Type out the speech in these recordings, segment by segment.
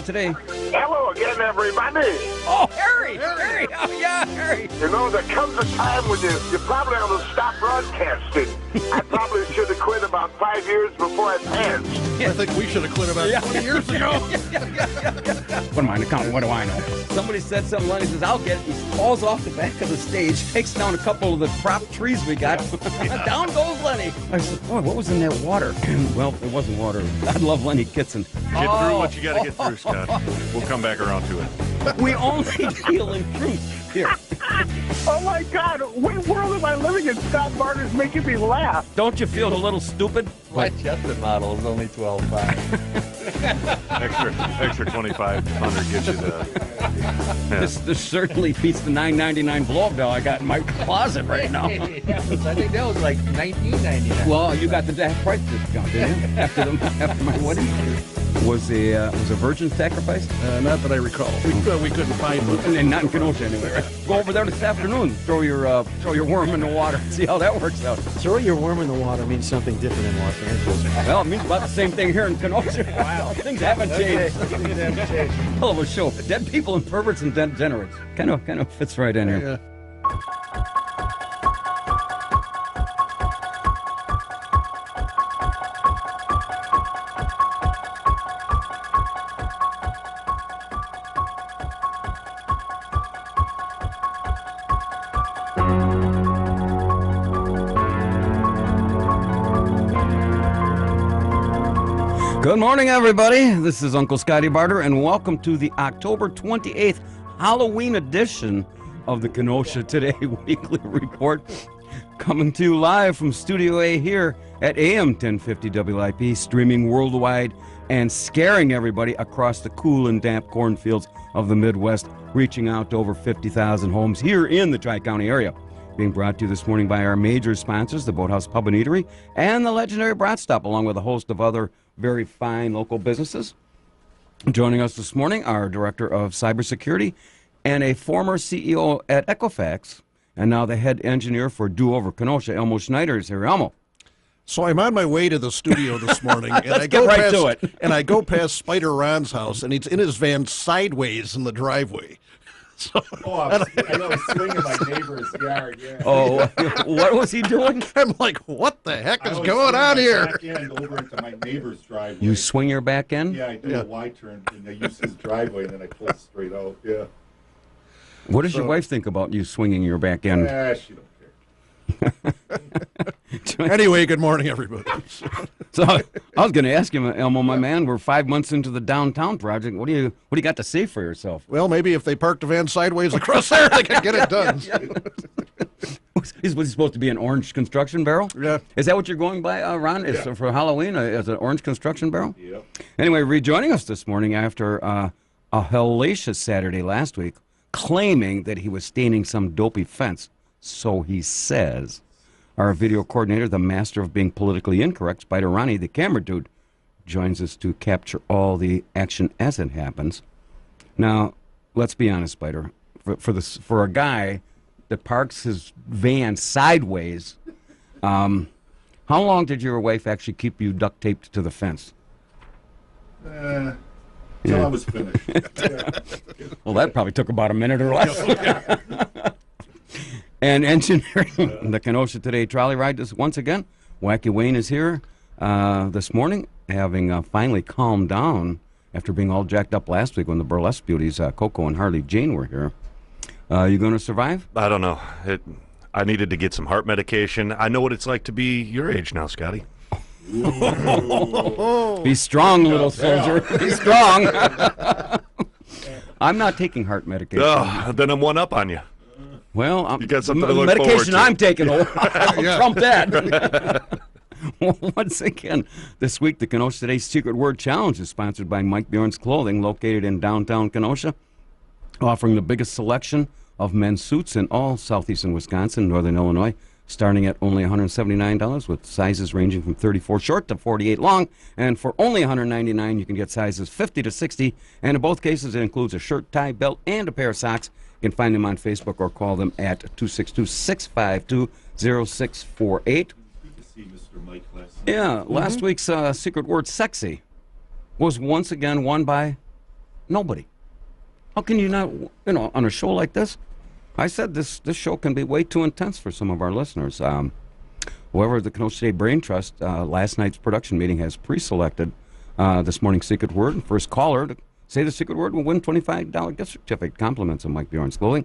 Kenosha today. Hello again, everybody. Oh, Harry! Harry! Oh, yeah, Harry! You know, there comes a time when you probably ought to stop broadcasting. I probably should have quit about 5 years before I passed. I think we should have quit about 20 years ago. What am I accounting? What do I know? Somebody said something, Lenny says, I'll get it. He falls off the back of the stage, takes down a couple of the prop trees we got. Down goes Lenny. I said, boy, what was in that water? Well, it wasn't water. I love Lenny Kitson. Get through what you got to get through, Scott. We'll come back around to it. We only deal in truth here. Oh, my God. What world am I living in? Scott Barter's making me laugh. Don't you feel a little stupid? My Chester model is only 12.5. extra 2,500 gets you the. Yeah. This certainly beats the $9.99 blow-up doll I got in my closet right now. I think that was like $19.99. Well, you got the price discount, didn't you? After my wedding. Was a virgin sacrifice? Not that I recall. We couldn't find one. And not in Kenosha anyway, right? Go over there this afternoon. Throw your worm in the water. See how that works out. Throw your worm in the water means something different in Los Angeles. Well, it means about the same thing here in Kenosha. Wow. Things haven't changed. Hell of a show. Dead people and perverts and degenerates. Kind of fits right in here. Yeah. Good morning, everybody. This is Uncle Scotty Barter, and welcome to the October 28th Halloween edition of the Kenosha Today Weekly Report, coming to you live from Studio A here at AM 1050 WIP, streaming worldwide and scaring everybody across the cool and damp cornfields of the Midwest, reaching out to over 50,000 homes here in the Tri-County area. Being brought to you this morning by our major sponsors, the Boathouse Pub and Eatery and the legendary Brat Stop, along with a host of other very fine local businesses. Joining us this morning, our Director of Cybersecurity and a former CEO at Equifax, and now the head engineer for Do Over Kenosha, Elmo Schneider is here. Elmo. So I'm on my way to the studio this morning, and Let's get right to it. And I go past Spider Ron's house, and he's in his van sideways in the driveway. So, I was swinging my neighbor's yard. Yeah. Oh, what was he doing? I'm like, what the heck is going on here? Back end over into my neighbor's driveway. You swing your back end? Yeah, I do a Y-turn, and I use his driveway, and then I pull straight out. Yeah. What does your wife think about you swinging your back end? She don't care. Anyway, good morning, everybody. So I was going to ask him, Elmo, my man, we're 5 months into the downtown project. What do you got to say for yourself? Well, maybe if they park the van sideways across there, they can get it done. Was he supposed to be an orange construction barrel? Yeah. Is that what you're going by, Ron? Is for Halloween as an orange construction barrel? Yep. Anyway, rejoining us this morning after a hellacious Saturday last week, claiming that he was staining some dopey fence. So he says. Our video coordinator, the master of being politically incorrect, Spider Ronnie, the camera dude, joins us to capture all the action as it happens. Now, let's be honest, Spider. For a guy that parks his van sideways, how long did your wife actually keep you duct taped to the fence? Till I was finished. Well, that probably took about a minute or less. And engineering the Kenosha Today trolley ride once again. Wacky Wayne is here this morning, having finally calmed down after being all jacked up last week when the burlesque beauties, Coco and Harley Jane, were here. You going to survive? I don't know. I needed to get some heart medication. I know what it's like to be your age now, Scotty. Be strong, little soldier. Be strong. I'm not taking heart medication. Then I'm one up on you. Well, You got something to look medication forward to. I'm taking, I'll trump that. Once again, this week, the Kenosha Today Secret Word Challenge is sponsored by Mike Bjorn's Clothing, located in downtown Kenosha, offering the biggest selection of men's suits in all southeastern Wisconsin, northern Illinois, starting at only $179, with sizes ranging from 34 short to 48 long. And for only $199, you can get sizes 50 to 60. And in both cases, it includes a shirt, tie, belt, and a pair of socks. You can find them on Facebook or call them at 262-652-0648. Good to see Mr. Mike last night. Yeah, last week's secret word, sexy, was once again won by Nobody. How can you not, on a show like this? I said this show can be way too intense for some of our listeners. However, the Kenosha State Brain Trust, last night's production meeting has pre-selected this morning's secret word. First caller to say the secret word will win $25 gift certificate. Compliments of Mike Bjorn's Clothing.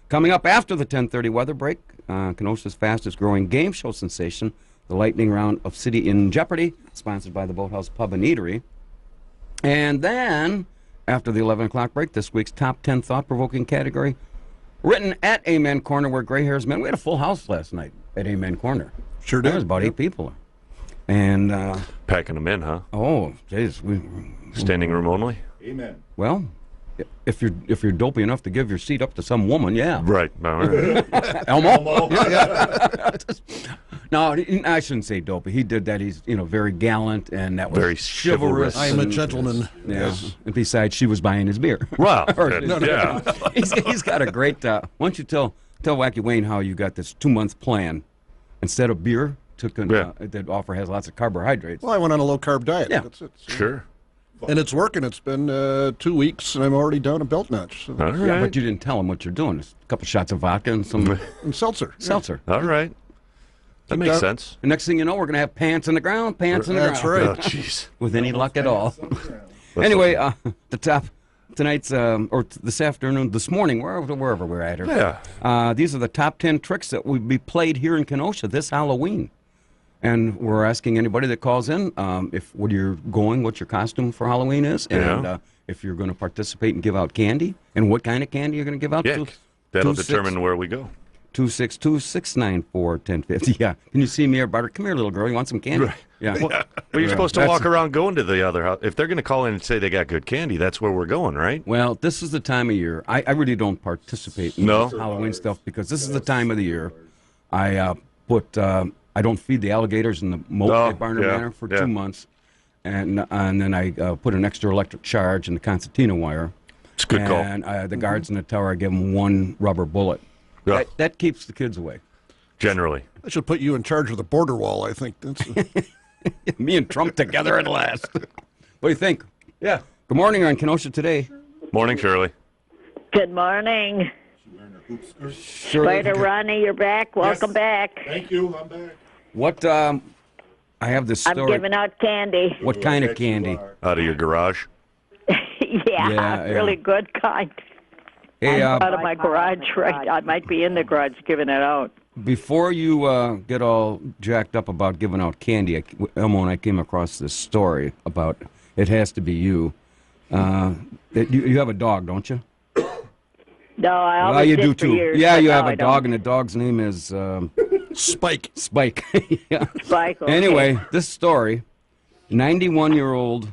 Coming up after the 10:30 weather break, Kenosha's fastest growing game show sensation, the lightning round of City in Jeopardy, sponsored by the Boathouse Pub and Eatery. And then, after the 11 o'clock break, this week's top 10 thought-provoking category, written at Amen Corner, where gray hairs men. We had a full house last night at Amen Corner. Sure There did. was about 8 people. And, Packing them in, huh? oh, jeez. Standing room only? Amen. Well, if you're dopey enough to give your seat up to some woman, yeah. Right. All right. Elmo? No, I shouldn't say dopey. He did that. He's, very gallant, and that was Very chivalrous. I am a and- gentleman. Yeah. And besides, she was buying his beer. Wow. Yeah. He's got a great. Why don't you tell Wacky Wayne how you got this 2-month plan instead of beer? That offer has lots of carbohydrates. Well, I went on a low-carb diet. Yeah. That's it. Sure. And it's working. It's been 2 weeks, and I'm already down a belt notch. So. All right. Yeah, but you didn't tell him what you're doing. It's a couple shots of vodka and some And seltzer. seltzer. All right. That makes sense. The next thing you know, we're going to have pants in the ground, That's ground. right. Oh, jeez. With any luck at all. Around. Anyway, the top tonight's this afternoon, this morning, wherever we're at here. Yeah. These are the top 10 tricks that will be played here in Kenosha this Halloween. And we're asking anybody that calls in what your costume for Halloween is, and Yeah. if you're going to participate and give out candy, and what kind of candy you're going to give out. Yeah. That'll determine where we go. 262-694-1050. Yeah. Can you see me or Butter? Come here, little girl. You want some candy? Right. Yeah. Well, you're supposed to walk around going to the other house. If they're going to call in and say they got good candy, that's where we're going, right? Well, this is the time of year. I really don't participate in No? Halloween stuff because this is the time of the year. I don't feed the alligators in the moat Oh, at Barner yeah, Manor for yeah. 2 months, and then I put an extra electric charge in the concertina wire. It's a good call. And the guards in the tower, I give them 1 rubber bullet. Yeah. That keeps the kids away. Generally. I should put you in charge of the border wall, I think. That's Me and Trump together at last. What do you think? Yeah. Good morning on Kenosha Today. Morning, Shirley. Good morning. Shirley, Spider Ronnie, you're back. Welcome back. Thank you. I'm back. what? I have this story. I'm giving out candy. What kind of candy? Out of your garage. Yeah. Really good kind. Hey, Out of my garage, right? I might be in the garage giving it out. before you get all jacked up about giving out candy, Elmo and I came across this story about it has to be you. You have a dog, don't you? No, I Well, always you did do for too. years, Yeah, but you now have I a dog, don't. and the dog's name is Spike. Spike. Yeah. Spike, okay. Anyway, this story: 91-year-old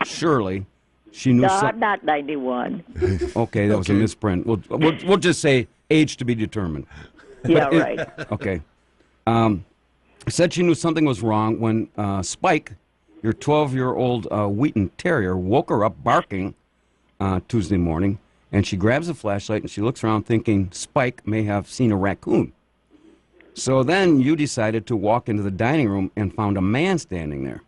Shirley. She knew No, some- I'm not 91. Okay, that was a misprint. We'll just say age to be determined. Yeah, But right. Okay. Said she knew something was wrong when Spike, your 12-year-old Wheaton Terrier, woke her up barking Tuesday morning, and she grabs a flashlight and she looks around thinking Spike may have seen a raccoon. So then you decided to walk into the dining room and found a man standing there.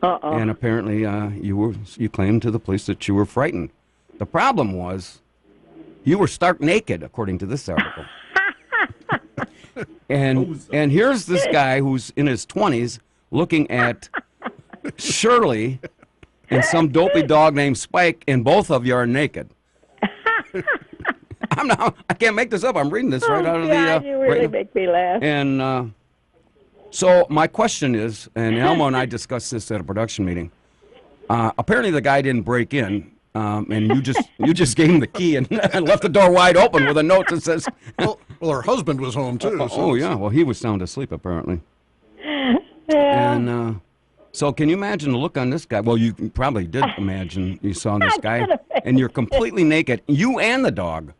And apparently you claimed to the police that you were frightened. The problem was you were stark naked, according to this article. And here's this guy who's in his 20s looking at Shirley and some dopey dog named Spike, and both of you are naked. I can't make this up. I'm reading this right out of God, the. you really right- make me laugh. and so my question is, and Elmo and I discussed this at a production meeting. Apparently, the guy didn't break in, and you just gave him the key and left the door wide open with a note that says, Well, her husband was home, too. so "Oh yeah, well he was sound asleep apparently." Yeah. And so, can you imagine the look on this guy? Well, you probably did imagine you saw this guy, and you're completely naked, you and the dog.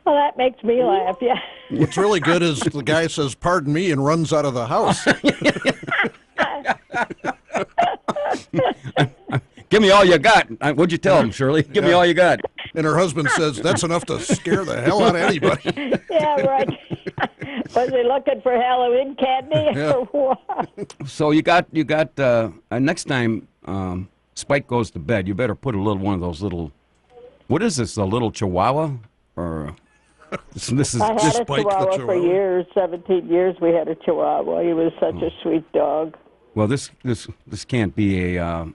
Well, that makes me laugh, yeah. What's really good is the guy says, "Pardon me," and runs out of the house. Give me all you got. What'd you tell him, Shirley? Give me all you got. And her husband says, "That's enough to scare the hell out of anybody." Yeah, right. Was he looking for Halloween candy or what? So you got next time Spike goes to bed, you better put a little one of those little. What is this? A little Chihuahua, or this is I had just a Chihuahua for years, 17 years. We had a Chihuahua. He was such a sweet dog. well. This can't be a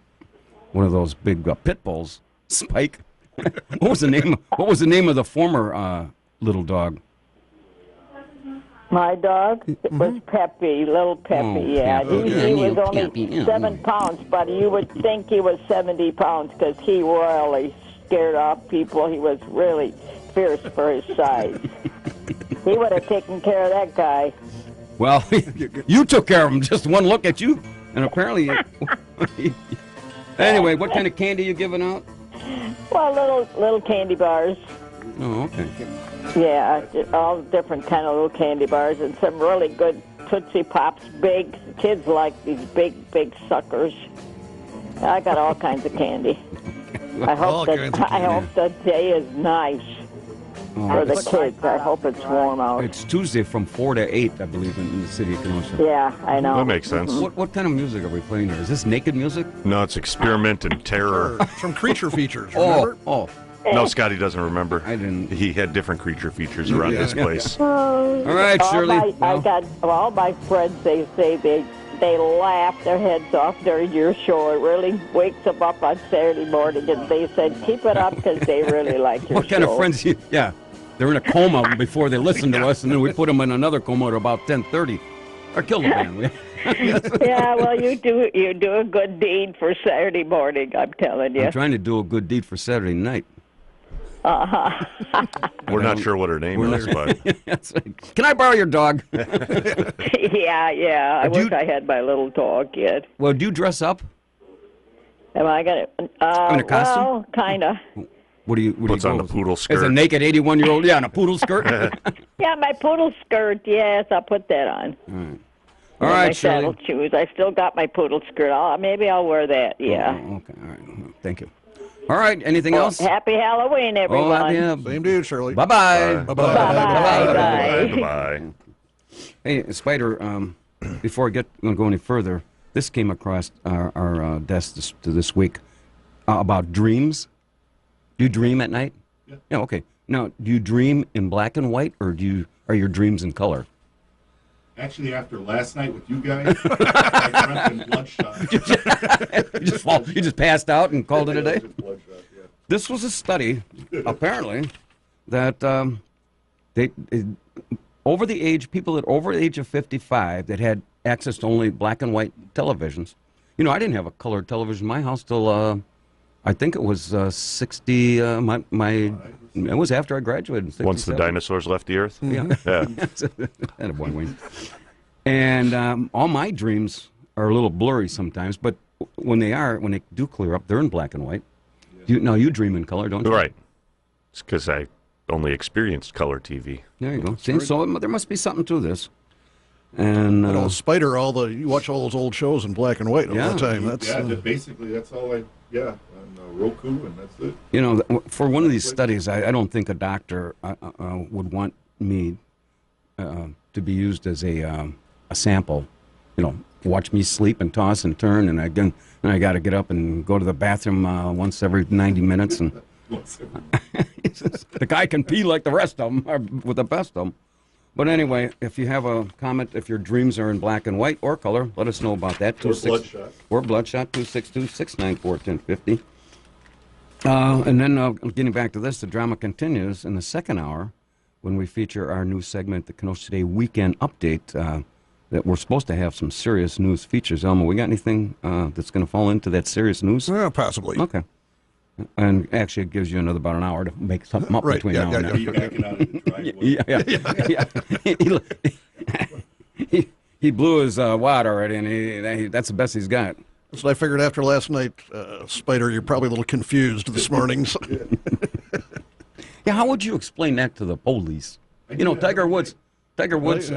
one of those big pit bulls. Spike. What was the name? What was the name of the former little dog? My dog was Peppy, little Peppy. Oh, Yeah, Peppy. he was only Peppy, yeah. 7 pounds, but you would think he was 70 pounds because he really scared off people. He was really fierce for his size. He would have taken care of that guy. Well, you took care of him. Just one look at you, and apparently. Anyway, what kind of candy you giving out? Well, little candy bars. Oh, okay. Yeah, all different kind of little candy bars and some really good Tootsie Pops. Big kids like these big suckers. I got all kinds of candy. I hope the day is nice for the kids. I hope it's warm out. It's Tuesday from 4 to 8, I believe, in the city of Kenosha. Yeah, I know. That makes sense. What kind of music are we playing here? Is this naked music? No, it's experiment and terror. It's from Creature Features, remember? Oh, No, Scotty doesn't remember. I didn't. He had different creature features around his place. All right, Shirley. I got all my friends. They say they laugh their heads off during your show. It really wakes them up on Saturday morning, and they said keep it up because they really like your What kind show. of friends? Yeah, they're in a coma before they listen to us, and then we put them in another coma at about 10:30. Or kill the man. Yeah, well, you do a good deed for Saturday morning. I'm telling you. I'm trying to do a good deed for Saturday night. We're not sure what her name is, but That's right. Can I borrow your dog? Yeah. I Do wish you- I had my little dog yet. Well, do you dress up? Am I gonna? In a costume? Well, kinda. What do you? What puts do you on go the with? poodle As a skirt. naked 81-year-old, yeah, in a poodle skirt. Yeah, my poodle skirt. Yes, I'll put that on. All And right, my Shirley. saddle shoes. I still got my poodle skirt. Maybe I'll wear that. Yeah. Oh, okay. All right. Thank you. All right. Anything else? Happy Halloween, everyone. Oh, yeah. Same to you, Shirley. Bye-bye. Bye-bye. Bye. Goodbye. Hey, Spider, before I go any further, this came across our desk this week about dreams. Do you dream at night? Yeah. Okay. Now, do you dream in black and white, or are your dreams in color? Actually, after last night with you guys, I dreamt in bloodshot. You just passed out and called it a day? Just bloodshot, yeah. This was a study, apparently, that people that over the age of 55 that had access to only black and white televisions. You know, I didn't have a colored television in my house till I think it was 60. It was after I graduated. In Once the 67. dinosaurs left the earth? Yeah. Yeah. Atta boy, Wayne. And all my dreams are a little blurry sometimes, but when they do clear up, they're in black and white. You dream in color, don't you? Right. It's because I only experienced color TV. There you go. See, so there must be something to this. And I know Spider, you watch all those old shows in black and white all Yeah. the time. That's Basically, that's all on Roku, and that's it. you know, for one of these studies, I don't think a doctor would want me to be used as a sample. You know, watch me sleep and toss and turn, and I got to get up and go to the bathroom once every 90 minutes, and the guy can pee like the rest of them, or with the best of them. But anyway, if you have a comment, if your dreams are in black and white or color, let us know about that. Or bloodshot. Or bloodshot, 262-694-1050. And then getting back to this, the drama continues in the second hour when we feature our new segment, the Kenosha Today Weekend Update, that we're supposed to have some serious news features. Elma, we got anything that's going to fall into that serious news? possibly. Okay. And actually, it gives you about an hour to make something up Right, between yeah, now yeah, and yeah. then. Be backing out of the driveway. Yeah. He blew his wad already, and that's the best he's got. So I figured after last night, Spider, you're probably a little confused this morning. So. Yeah, how would you explain that to the police? You know, Tiger Woods. Tiger Woods,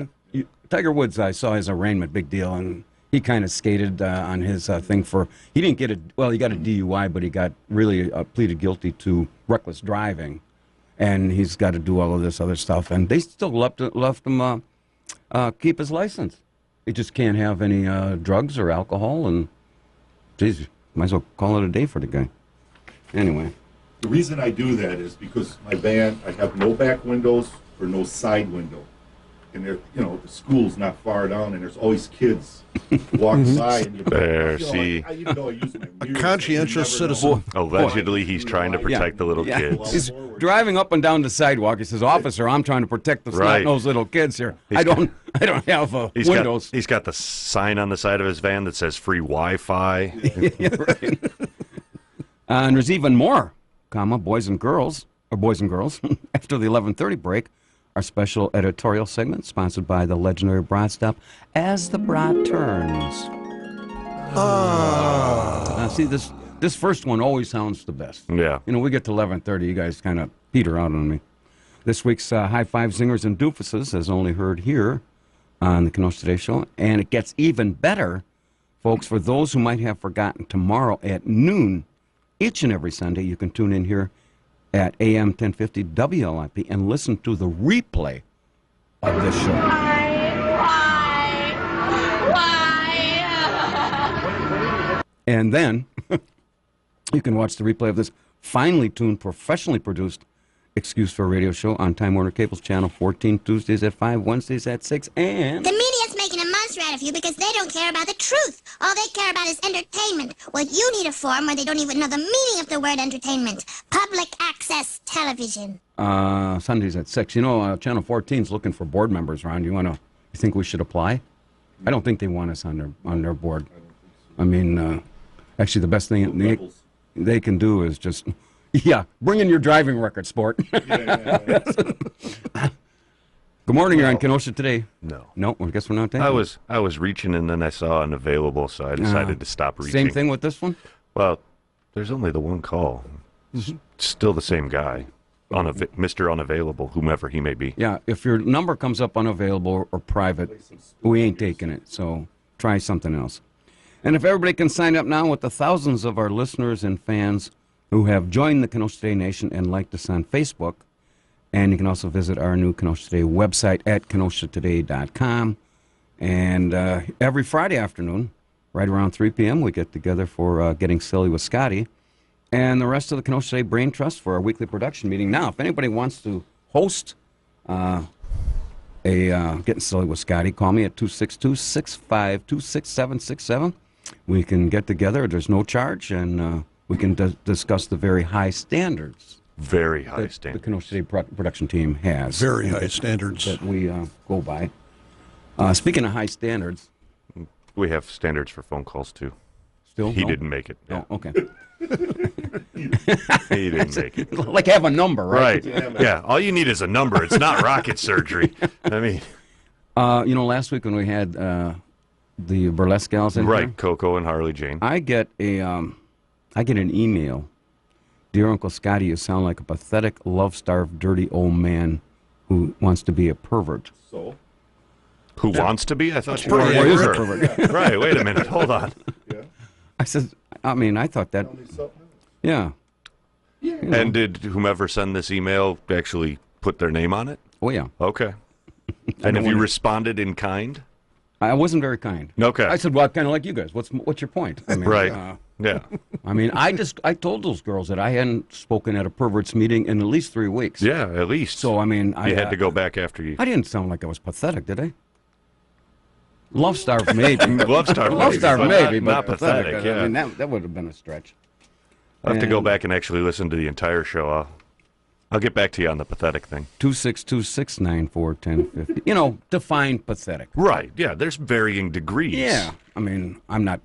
I saw his arraignment, big deal, and he kind of skated on his thing he didn't get he got a DUI, but he got really pleaded guilty to reckless driving, and he's got to do all of this other stuff, and they still left him keep his license. He just can't have any drugs or alcohol, and geez, might as well call it a day for the guy. Anyway. The reason I do that is because my van, I have no back windows or no side window. And there, the school's not far down, and there's always kids walking by. And There, see. Even though I use my mirrors, conscientious you never know. citizen. Allegedly, he's trying to protect the little Yeah. kids. He's driving up and down the sidewalk. He says, "Officer, I'm trying to protect the snot-nosed little kids here. I don't have windows." He's got the sign on the side of his van that says free Wi-Fi. Yeah, right. And there's even more, boys and girls, after the 11:30 break. Our special editorial segment, sponsored by the legendary Broad Stop, As the Broad Turns. See, this first one always sounds the best. Yeah. We get to 11:30, you guys kind of peter out on me. This week's High Five Zingers and Doofuses is only heard here on the Kenosha Today Show, and it gets even better, folks, for those who might have forgotten. Tomorrow at noon, each and every Sunday, you can tune in here at AM 1050 WLIP and listen to the replay of this show. And then you can watch the replay of this finely tuned, professionally produced Excuse for a Radio show on Time Warner Cable's Channel 14, Tuesdays at 5, Wednesdays at 6, and... The media's making a monster out of you because they don't care about the truth. All they care about is entertainment. Well, you need a forum where they don't even know the meaning of the word entertainment. Public access television. Sundays at 6. Channel 14's looking for board members around. You think we should apply? I don't think they want us on their board. I mean, actually, the best thing they can do is just... Yeah, bring in your driving record, sport. Yeah. Good morning, you're on Kenosha Today. No. No, I guess we're not taking I was reaching, and then I saw unavailable, so I decided to stop reaching. Same thing with this one? Well, there's only the one call. Still the same guy. Mr. Unavailable, whomever he may be. Yeah, if your number comes up unavailable or private, we ain't taking it, so try something else. And if everybody can sign up now with the thousands of our listeners and fans who have joined the Kenosha Today Nation and liked us on Facebook. And you can also visit our new Kenosha Today website at KenoshaToday.com. And every Friday afternoon, right around 3 p.m., we get together for Getting Silly with Scotty and the rest of the Kenosha Today Brain Trust for our weekly production meeting. Now, if anybody wants to host Getting Silly with Scotty, call me at 262-652-6767. We can get together. There's no charge, and... we can discuss the very high standards. Very high The standards. Kenosha City production team has. Very high standards. That we go by. Speaking of high standards. We have standards for phone calls, too. Still? He No? didn't make it. Oh, okay. He didn't make it. Like have a number, right? Right. Yeah, all you need is a number. It's not rocket surgery. I mean... last week when we had the burlesque gals in Right, here, Coco and Harley Jane. I get an email. Dear Uncle Scotty, you sound like a pathetic, love-starved, dirty old man who wants to be a pervert. So? Who wants to be? I thought you pretty were accurate. a pervert. Right, wait a minute. Hold on. Yeah. I said, I thought that, Tell me something. yeah. And did whomever send this email actually put their name on it? Oh, yeah. Okay. And don't have you wanna- responded in kind? I wasn't very kind. Okay. I said, well, kind of like you guys. What's your point? I mean, Right. Yeah. I told those girls that I hadn't spoken at a perverts meeting in at least 3 weeks. Yeah, at least. So, I you had to go back after you. I didn't sound like I was pathetic, did I? Love starved, maybe. Love starved, Love starved, but maybe, not but pathetic. Yeah. I mean, that would have been a stretch. I'll have to go And- back and actually listen to the entire show. I'll get back to you on the pathetic thing. 262-694-1050. Define pathetic. Right. Yeah. There's varying degrees. Yeah. I mean, I'm not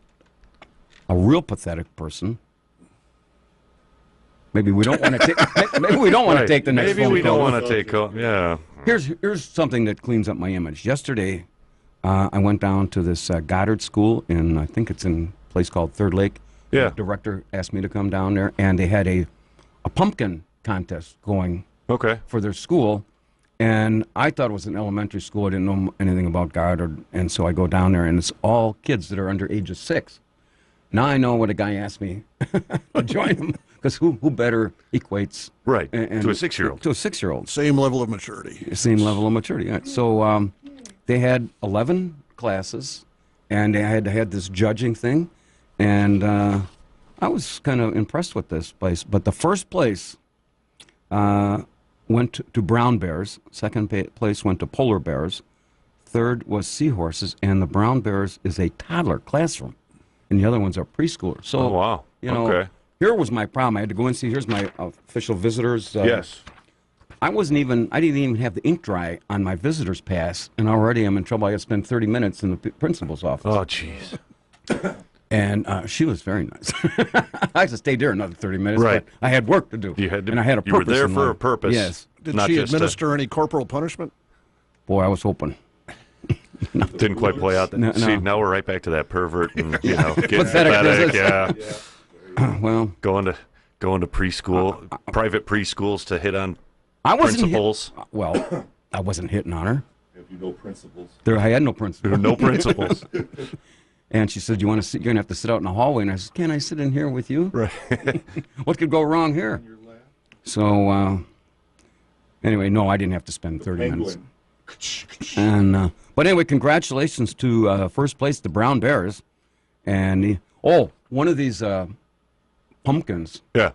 a real pathetic person. Maybe we don't want to take. Maybe we don't want to Right. take the next. Maybe phone we don't call. want to take. Yeah. Here's something that cleans up my image. Yesterday, I went down to this Goddard School in, I think it's in a place called Third Lake. Yeah. The director asked me to come down there, and they had a pumpkin contest going Okay. for their school. And I thought it was an elementary school. I didn't know anything about Goddard. And so I go down there, and it's all kids that are under age of 6. Now I know what a guy asked me to join him, because who better equates Right. To a 6-year-old. To a 6-year-old. Same level of maturity. Same level of maturity. Right. So they had 11 classes, and they had this judging thing. And I was kind of impressed with this place. But the first place went to brown bears. Second place went to polar bears. Third was seahorses, and the brown bears is a toddler classroom, and the other ones are preschoolers. So, Oh, wow. you know, Okay. here was my problem. I had to go and see. Here's my official visitors. Yes. I didn't even have the ink dry on my visitor's pass, and already I'm in trouble. I got to spend 30 minutes in the principal's office. Oh, jeez. And she was very nice. I just stayed there another 30 minutes. Right. But I had work to do. You had to. And I had a purpose. You were there in for life. a purpose. Yes. Did not she just administer any corporal punishment? Boy, I was hoping. Didn't quite play out. No, See, no. now we're right back to that pervert and getting Pathetic pathetic. visits. Yeah. Well, Going to preschool, private preschools to hit on I wasn't principals. Well, I wasn't hitting on her. Have you no principles? I had no principal. No principals. And she said, "You want to sit? You're gonna have to sit out in the hallway." And I said, "Can I sit in here with you?" Right. What could go wrong here? So anyway, no, I didn't have to spend 30 minutes. Penguin. And but anyway, congratulations to first place, the Brown Bears, and one of these pumpkins Yeah.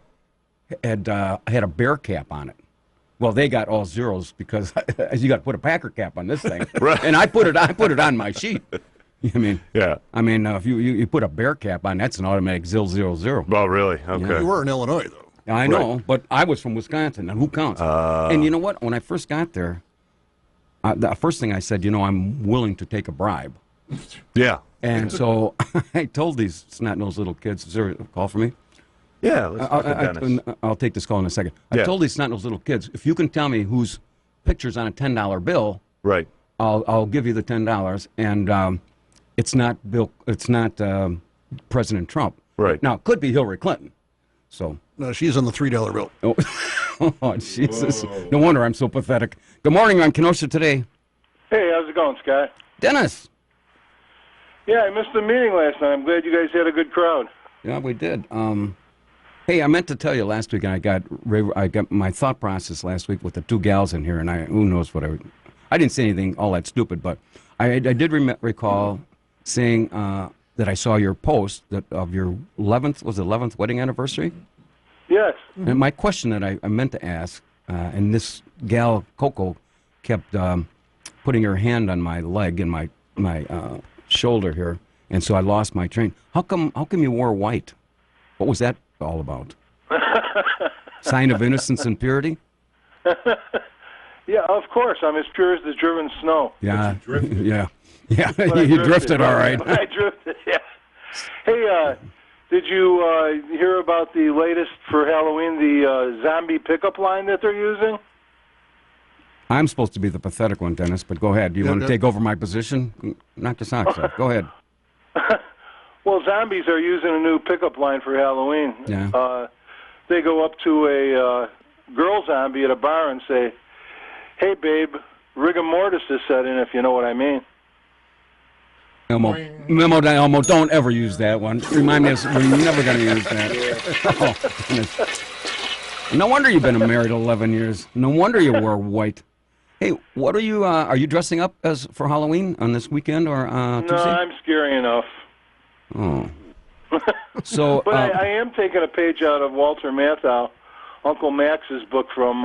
had a bear cap on it. Well, they got all zeros because you got to put a Packer cap on this thing, Right. And I put it on my sheet. Yeah. If you put a bear cap on, that's an automatic 000. Oh, really? Okay. You were in Illinois, though. I know, but I was from Wisconsin, and who counts? And you know what? When I first got there, the first thing I said, I'm willing to take a bribe. Yeah. And so I told these snot-nosed little kids, is there a call for me? Yeah. Let's talk to Dennis. I'll take this call in a second. Yeah. I told these snot-nosed little kids, if you can tell me whose picture's on a $10 bill, Right. I'll give you the $10, and it's not Bill. It's not President Trump. Right. Now, it could be Hillary Clinton. So. No, she's on the $3 bill. Oh, Jesus. No wonder I'm so pathetic. Good morning on Kenosha Today. Hey, how's it going, Scott? Dennis. Yeah, I missed the meeting last night. I'm glad you guys had a good crowd. Yeah, we did. Hey, I meant to tell you last week, and I got my thought process last week with the two gals in here, and who knows what I didn't say anything all that stupid, but I did recall saying that I saw your post of your 11th wedding anniversary. Yes. And my question that I meant to ask, and this gal Coco kept putting her hand on my leg and my shoulder here, and so I lost my train. How come you wore white? What was that all about? Sign of innocence and purity? Yeah, of course. I'm as pure as the driven snow. Yeah, yeah, But I you drifted all right. I drifted, yeah. Hey, did you hear about the latest for Halloween, the zombie pickup line that they're using? I'm supposed to be the pathetic one, Dennis, but go ahead. Do you want to take over my position? Knock the socks off. Go ahead. Well, zombies are using a new pickup line for Halloween. Yeah. They go up to a girl zombie at a bar and say, "Hey, babe, rigor mortis is set in, if you know what I mean." Elmo, don't ever use that one. Remind me, we're never going to use that. Oh, goodness. No wonder you've been married 11 years. No wonder you wore white. Hey, what are you dressing up as for Halloween on this weekend or Tuesday? No, I'm scary enough. Oh. So, but I am taking a page out of Walter Matthau, Uncle Max's book from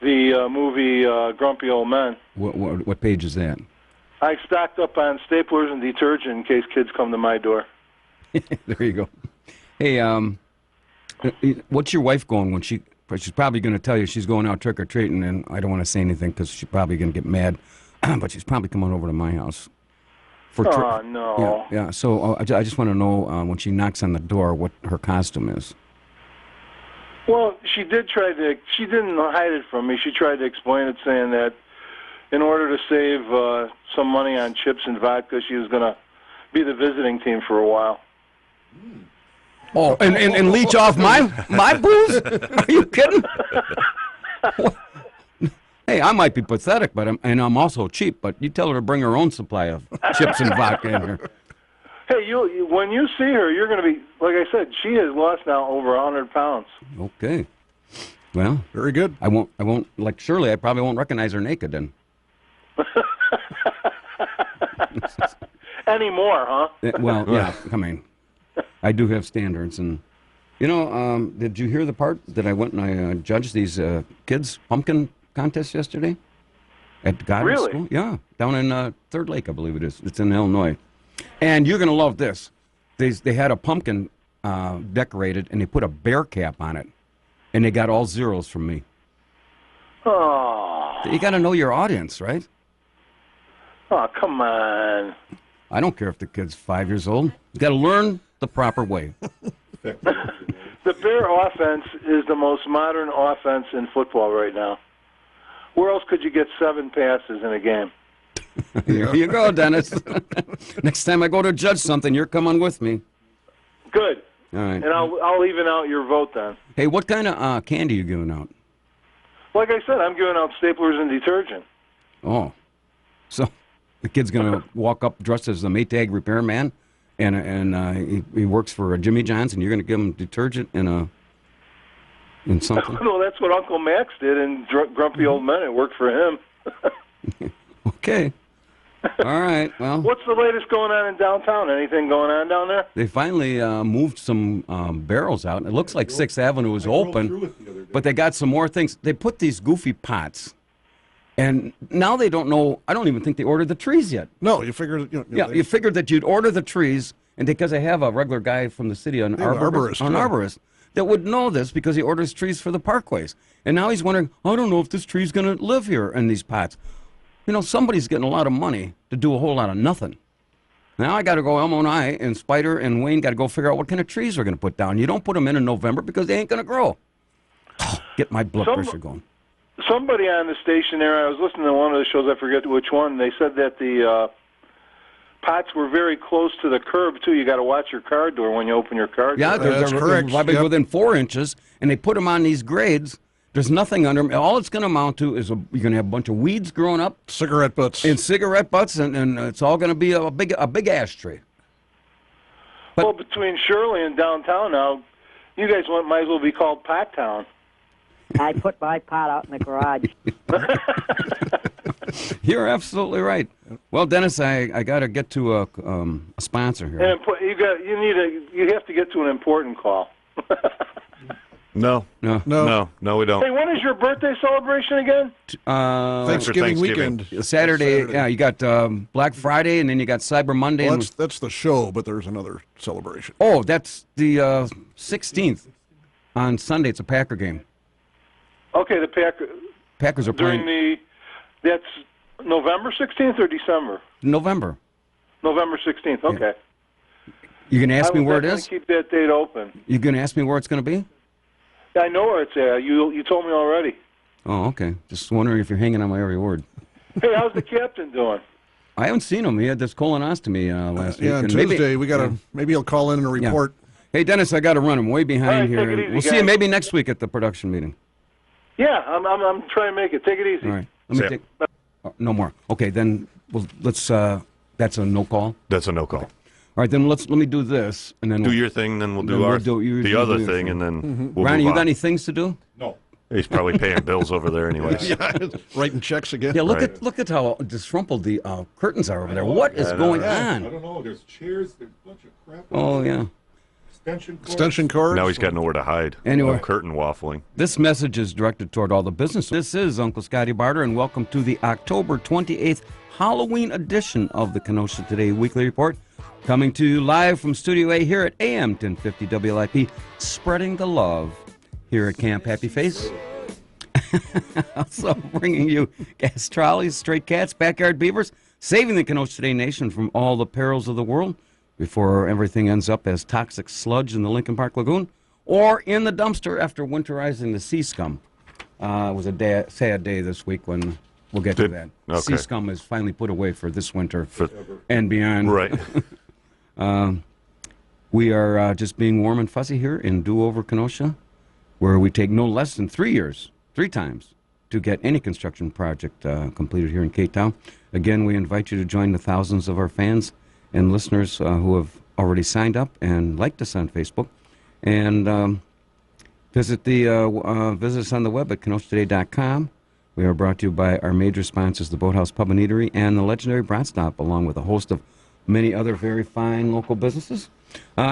the movie Grumpy Old Men. What page is that? I stocked up on staplers and detergent in case kids come to my door. There you go. Hey, what's your wife going when she's probably going to tell you she's going out trick-or-treating, and I don't want to say anything because she's probably going to get mad, but she's probably coming over to my house. Oh, no. Yeah. So I just want to know when she knocks on the door what her costume is. Well, she didn't hide it from me. She tried to explain it, saying that in order to save some money on chips and vodka, she was going to be the visiting team for a while. Oh, and leech off my booze? Are you kidding? Hey, I might be pathetic, but I'm also cheap. But you tell her to bring her own supply of chips and vodka in here. Hey, when you see her, you're going to be, like I said, she has lost now over 100 pounds. Okay. Well, very good. I won't like Shirley. I probably won't recognize her naked then. Anymore, huh? Well, yeah. I mean, I do have standards, and did you hear the part that I went and I judged these kids' pumpkin contest yesterday at Goddard Really? School? Yeah, down in Third Lake, I believe it is. It's in Illinois, and you're gonna love this. They had a pumpkin decorated, and they put a bear cap on it, and they got all zeros from me. Oh. You got to know your audience, right? Oh, come on. I don't care if the kid's 5 years old. You got to learn the proper way. The Bear offense is the most modern offense in football right now. Where else could you get 7 passes in a game? Here you go, Dennis. Next time I go to judge something, you're coming with me. Good. All right. And I'll even out your vote then. Hey, what kind of candy are you giving out? Like I said, I'm giving out staplers and detergent. Oh. So the kid's going to walk up dressed as the Maytag repairman, and he works for Jimmy John's, and you're going to give him detergent and something? No, that's what Uncle Max did in Grumpy Old Men. It worked for him. Okay. All right. Well, What's the latest going on in downtown? Anything going on down there? they finally moved some barrels out. It looks like 6th Avenue is drove through open, it the other day. but they got some more things. They put these goofy pots, and now they don't know. I don't even think they ordered the trees yet. No, you figured. Yeah, you figured that you'd order the trees, and because I have a regular guy from the city, an arborist, that would know this because he orders trees for the parkways. And now he's wondering, I don't know if this tree's going to live here in these pots. Somebody's getting a lot of money to do a whole lot of nothing. Now I got to go, Elmo and I, and Spider and Wayne got to go figure out what kind of trees we're going to put down. You don't put them in November because they ain't going to grow. Get my blood pressure going. Somebody on the station there, I was listening to one of the shows, I forget which one, they said that the pots were very close to the curb, too. You got to watch your car door when you open your car door. Yeah, That's correct. Probably Yep. within 4 inches, and they put them on these grades. There's nothing under them. All it's going to amount to is you're going to have a bunch of weeds growing up Cigarette butts. and cigarette butts, and it's all going to be a big ashtray. Well, between Shirley and downtown now, you guys might as well be called Pot Town. I put my pot out in the garage. You're absolutely right. Well, Dennis, I got to get to a sponsor here. And you have to get to an important call. No, No. we don't. Hey, when is your birthday celebration again? Thanksgiving Thanksgiving. weekend. Saturday, yeah, you got Black Friday, and then you got Cyber Monday. Well, and that's the show, but there's another celebration. oh, that's the 16th. On Sunday, it's a Packer game. Okay, the Packers are during playing that's November 16th or December? November. November 16th. Okay. You going to ask me where it definitely is? Keep that date open. You going to ask me where it's going to be? I know where it's at. You told me already. Oh, okay. Just wondering if you're hanging on my every word. Hey, how's the captain doing? I haven't seen him. He had this colonoscopy last week. Yeah, on and Tuesday we got maybe he'll call in and report. Hey, Dennis, I got to run. I'm way behind All right, here. take it easy, We'll see you guys. maybe next week at the production meeting. Yeah, I'm trying to make it. Take it easy. All right. Let me See ya. take. No more. Okay, then let's. That's a no call. That's a no call. All right, then let me do this, and then Do your thing, then we'll Then do we'll our do- the you other do your thing, thing. and then we'll Ronnie, move you got on. any things to do? No. He's probably paying bills over there anyways. Writing checks again. Yeah, look Right. at how disrumpled the curtains are over there. What is going I on? don't know. There's chairs. There's a bunch of crap. Oh yeah. Extension cords. Now he's got nowhere to hide. Anyway. No curtain waffling. This message is directed toward all the business. This is Uncle Scotty Barter, and welcome to the October 28th Halloween edition of the Kenosha Today Weekly Report. Coming to you live from Studio A here at AM 1050 WLIP, spreading the love here at Camp Happy Face. Also bringing you gas trolleys, stray cats, backyard beavers, saving the Kenosha Today Nation from all the perils of the world before everything ends up as toxic sludge in the Lincoln Park Lagoon or in the dumpster after winterizing the sea scum. It was a sad day this week when we'll get to that. Okay. Sea scum is finally put away for this winter and beyond. Right. We are just being warm and fuzzy here in Do-Over Kenosha, where we take no less than 3 years, 3 times, to get any construction project completed here in K-Town. Again, we invite you to join the thousands of our fans and listeners who have already signed up and liked us on Facebook. And visit us on the web at KenoshaToday.com. We are brought to you by our major sponsors, the Boathouse Pub and Eatery and the legendary Brat Stop, along with a host of many other very fine local businesses.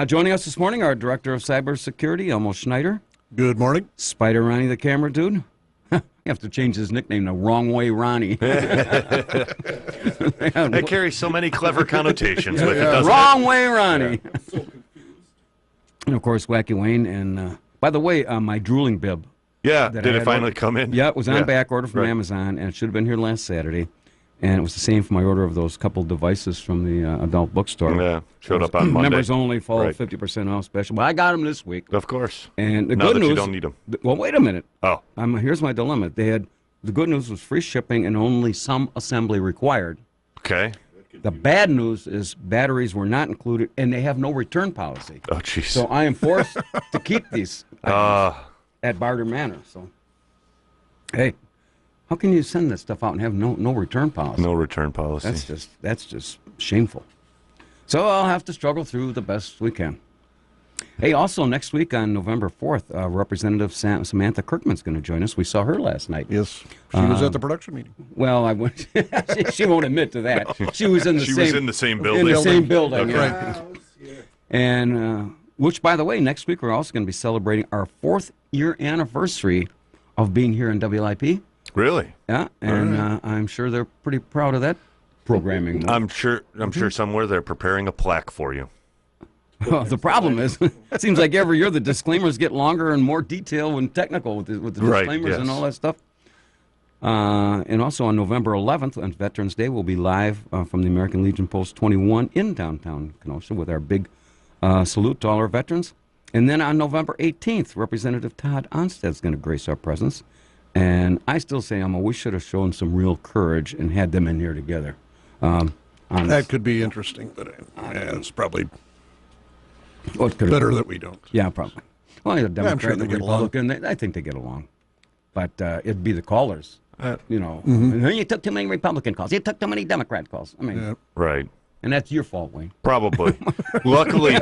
Joining us this morning, our Director of Cybersecurity, Elmo Schneider. Good morning. Spider Ronnie, the camera dude. You have to change his nickname to Wrong Way Ronnie. That carries so many clever connotations with it, doesn't Wrong Way Ronnie. And, of course, Wacky Wayne. And, by the way, my drooling bib. Yeah, that did I it had finally ordered- come in? Yeah, it was on Yeah. back order from Right. Amazon, and it should have been here last Saturday. And it was the same for my order of those couple devices from the adult bookstore. Yeah, showed up on Monday. Members only fall Right. 50% off special. But I got them this week. Of course. And the Now good that news, you don't need them. Well, wait a minute. Oh, Here's my dilemma. The good news was free shipping and only some assembly required. okay. The bad news is batteries were not included, and they have no return policy. Oh, jeez. So I am forced to keep these items at Barter Manor. So, hey, how can you send this stuff out and have no return policy? No return policy. That's just shameful. So I'll have to struggle through the best we can. Hey, also next week on November 4th, Representative Samantha Kirkman's going to join us. We saw her last night. Yes, she was at the production meeting. Well, I went. she won't admit to that. She was in the She same. was in the same building. In the same building. Okay. Yeah. And which, by the way, next week we're also going to be celebrating our 4th year anniversary of being here in WLIP. Really? Yeah, and I'm sure they're pretty proud of that programming. I'm sure somewhere they're preparing a plaque for you. Well, the problem is, it seems like every year the disclaimers get longer and more detailed and technical with the Right, disclaimers and yes. all that stuff. And also on November 11th, on Veterans Day, we'll be live from the American Legion Post 21 in downtown Kenosha with our big salute to all our veterans. And then on November 18th, Representative Todd Onsted's going to grace our presence. And I still say, Emma, we should have shown some real courage and had them in here together. That could be interesting, but it's probably What could better that we don't. Yeah, probably. Well, the Democrat sure and the they get along. Republican, I think they get along. But it'd be the callers, you know. Mm-hmm. You took too many Republican calls. You took too many Democrat calls. I mean, Yeah. Right. and that's your fault, Wayne. Probably. luckily,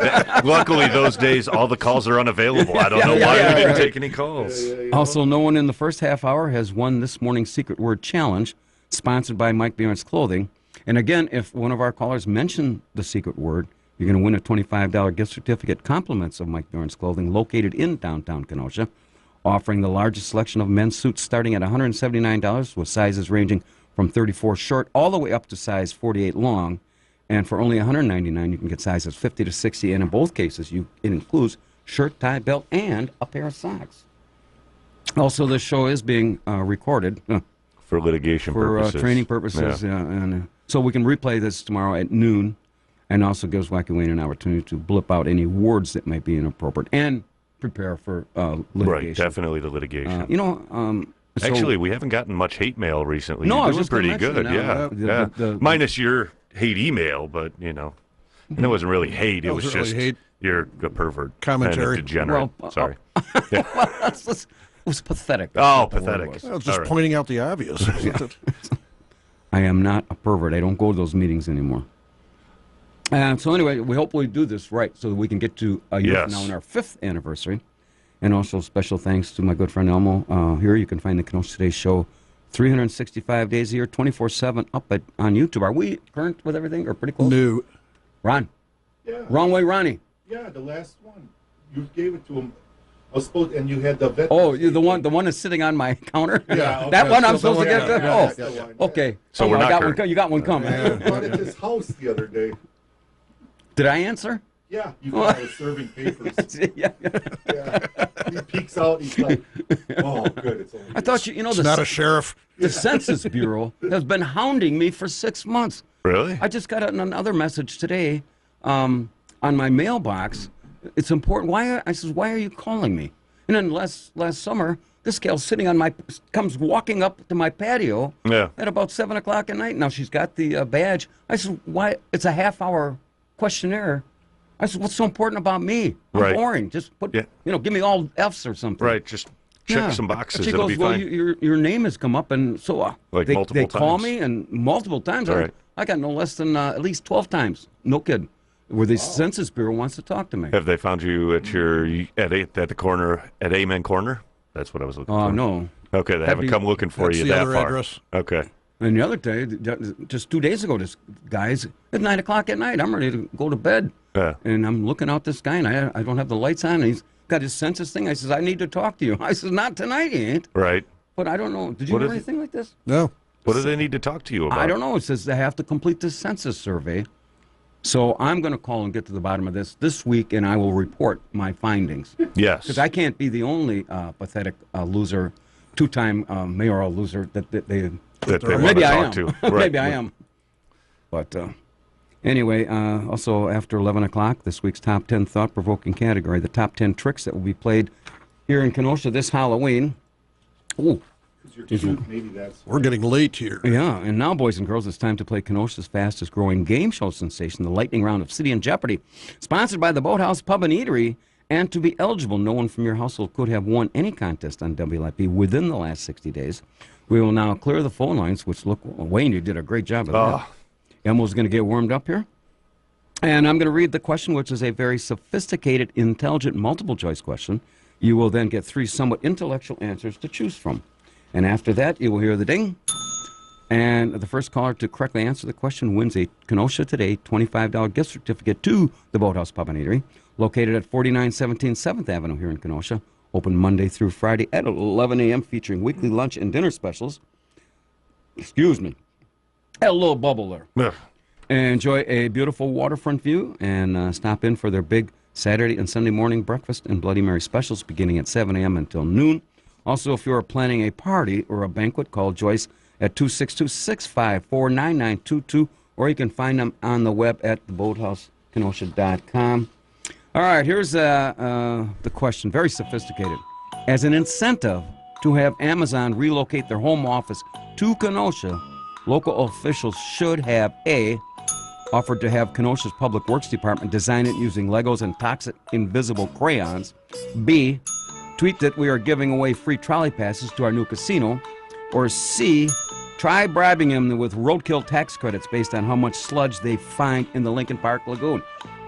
those days all the calls are unavailable. I don't know why we didn't take any calls. Also, no one in the first half hour has won this morning's Secret Word Challenge, sponsored by Mike Bjorn's Clothing. And again, if one of our callers mention the secret word, you're going to win a $25 gift certificate, compliments of Mike Bjorn's Clothing, located in downtown Kenosha, offering the largest selection of men's suits starting at $179, with sizes ranging from 34 short all the way up to size 48 long. And for only $199, you can get sizes 50 to 60, and in both cases, it includes shirt, tie, belt, and a pair of socks. Also, this show is being recorded For litigation for purposes. training purposes, Yeah. and so we can replay this tomorrow at noon, and also gives Wacky Wayne an opportunity to blip out any words that might be inappropriate and prepare for litigation. Right, definitely the litigation. So- Actually, we haven't gotten much hate mail recently. No, I You're was doing just gonna pretty mention good. that. Yeah, The- minus your hate email, but and it wasn't really hate. It was wasn't really just hate. you're a pervert, Commentary. and a degenerate. Well, Sorry. it was pathetic. Oh, That's what the word pathetic. was. Well, it's just All right. pointing out the obvious. Isn't it? I am not a pervert. I don't go to those meetings anymore. And so anyway, we hope we do this right so that we can get to a year from Yes. now in our 5th anniversary. And also special thanks to my good friend Elmo. Here you can find the Kenosha Today Show 365 days a year, 24/7 up on YouTube. Are we current with everything or pretty close? No. Ron. Yeah. Wrong way, Ronnie. Yeah, the last one. You gave it to him. I was supposed, and you had the vet. Oh, you're the one that's sitting on my counter? Yeah, That okay. one I'm So supposed to the get? one- yeah, Oh, that's the one. okay. So Oh, we're I not got current. one. You got one coming. I bought at his house the other day. Did I answer? Yeah, you thought I was serving papers. Yeah. Yeah. He peeks out. He's like, "Oh, good. It's only." I thought you know It's the not a sheriff. The Census Bureau has been hounding me for 6 months. Really? I just got another message today on my mailbox. It's important. I says, why are you calling me? And then last summer, this gal's sitting comes walking up to my patio Yeah. at about 7 o'clock at night. Now she's got the badge. I said, why? It's a half-hour questionnaire. I said, what's so important about me? I'm Right. boring. Just put, Yeah. give me all F's or something. Right. Just check Yeah. some boxes. She It'll goes, be well, fine. your name has come up, and so Like they multiple call times. me, and multiple times. All right. I got no less than at least 12 times. No kid. Where the Census Bureau wants to talk to me. Have they found you at the corner at Amen Corner? That's what I was looking Oh, for. no. Okay, they haven't come looking for That's you the that other far. address. Okay. And the other day, just 2 days ago, this guy's at 9 o'clock at night. I'm ready to go to bed. Yeah. And I'm looking out this guy, and I don't have the lights on, and he's got his census thing. I says, I need to talk to you. I says, not tonight, he ain't. Right. But I don't know. Did you What hear is it? anything like this? No. What do they need to talk to you about? I don't know. It says they have to complete this census survey. So I'm going to call and get to the bottom of this week, and I will report my findings. Yes. Because I can't be the only pathetic loser, two-time mayoral loser that they that they or want maybe to I talk am. to. Right. Maybe I am. But anyway, also after 11 o'clock, this week's top 10 thought-provoking category, the top 10 tricks that will be played here in Kenosha this Halloween. Ooh. You're cute, maybe that's. We're getting late here. Yeah, and now, boys and girls, it's time to play Kenosha's fastest-growing game show sensation, the lightning round of City and Jeopardy, sponsored by the Boathouse Pub and Eatery. And to be eligible, no one from your household could have won any contest on WLIP within the last 60 days. We will now clear the phone lines, which look, Wayne, you did a great job of that. Emma's going to get warmed up here. And I'm going to read the question, which is a very sophisticated, intelligent, multiple-choice question. You will then get 3 somewhat intellectual answers to choose from. And after that, you will hear the ding. And the first caller to correctly answer the question wins a Kenosha Today $25 gift certificate to the Boathouse Pub and Eatery, located at 4917 7th Avenue here in Kenosha. Open Monday through Friday at 11 a.m., featuring weekly lunch and dinner specials. Excuse me. Had a little bubble there. Ugh. Enjoy a beautiful waterfront view and stop in for their big Saturday and Sunday morning breakfast and Bloody Mary specials beginning at 7 a.m. until noon. Also, if you are planning a party or a banquet, call Joyce at 262-654-9922, or you can find them on the web at theboathousekenosha.com. All right, here's the question, very sophisticated. As an incentive to have Amazon relocate their home office to Kenosha, local officials should have A, offered to have Kenosha's Public Works Department design it using Legos and toxic invisible crayons, B, tweet that we are giving away free trolley passes to our new casino, or C, try bribing them with roadkill tax credits based on how much sludge they find in the Lincoln Park Lagoon.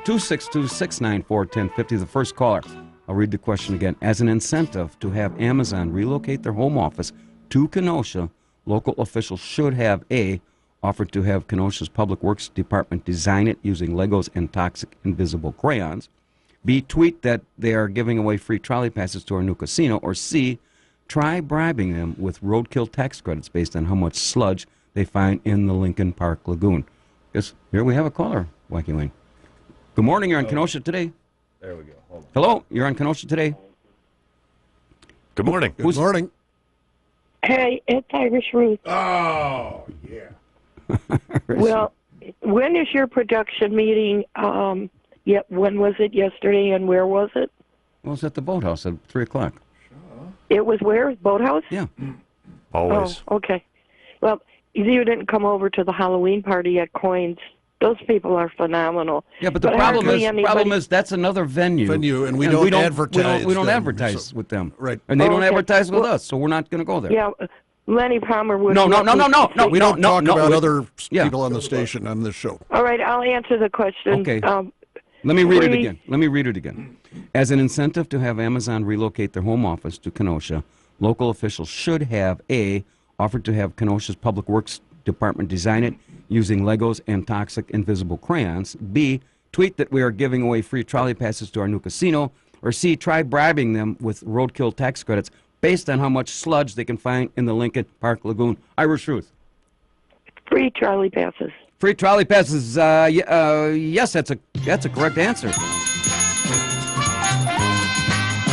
262-694-1050, the first caller. I'll read the question again. As an incentive to have Amazon relocate their home office to Kenosha, local officials should have A, offered to have Kenosha's Public Works Department design it using Legos and toxic invisible crayons, B, tweet that they are giving away free trolley passes to our new casino, or C, try bribing them with roadkill tax credits based on how much sludge they find in the Lincoln Park Lagoon. Yes, here we have a caller, Wacky Wayne. Good morning, you're on Kenosha Today. There we go. Hold on. Hello, you're on Kenosha Today. Good morning. Good morning. Hey, it's Irish Ruth. Oh, yeah. Well, when is your production meeting? When was it yesterday, and where was it? Well, it's at the Boathouse at 3 o'clock. It was where? Boathouse? Yeah. Always. Oh, okay. Well, you didn't come over to the Halloween party at Coins. Those people are phenomenal. Yeah, but the problem is that's another venue. And we don't advertise. We don't them, advertise so- with them. Right. And they don't Okay. advertise with Well, us, so we're not going to go there. Yeah, Lenny Palmer would. No. We don't talk about we- other yeah. people on the station on this show. All right, I'll answer the question. Okay. Let me read it free- again. As an incentive to have Amazon relocate their home office to Kenosha, local officials should have A, offered to have Kenosha's Public Works Department design it using Legos and toxic invisible crayons, B, tweet that we are giving away free trolley passes to our new casino, or C, try bribing them with roadkill tax credits based on how much sludge they can find in the Lincoln Park Lagoon. Irish Ruth. Free trolley passes. Free trolley passes. Yes, that's a correct answer.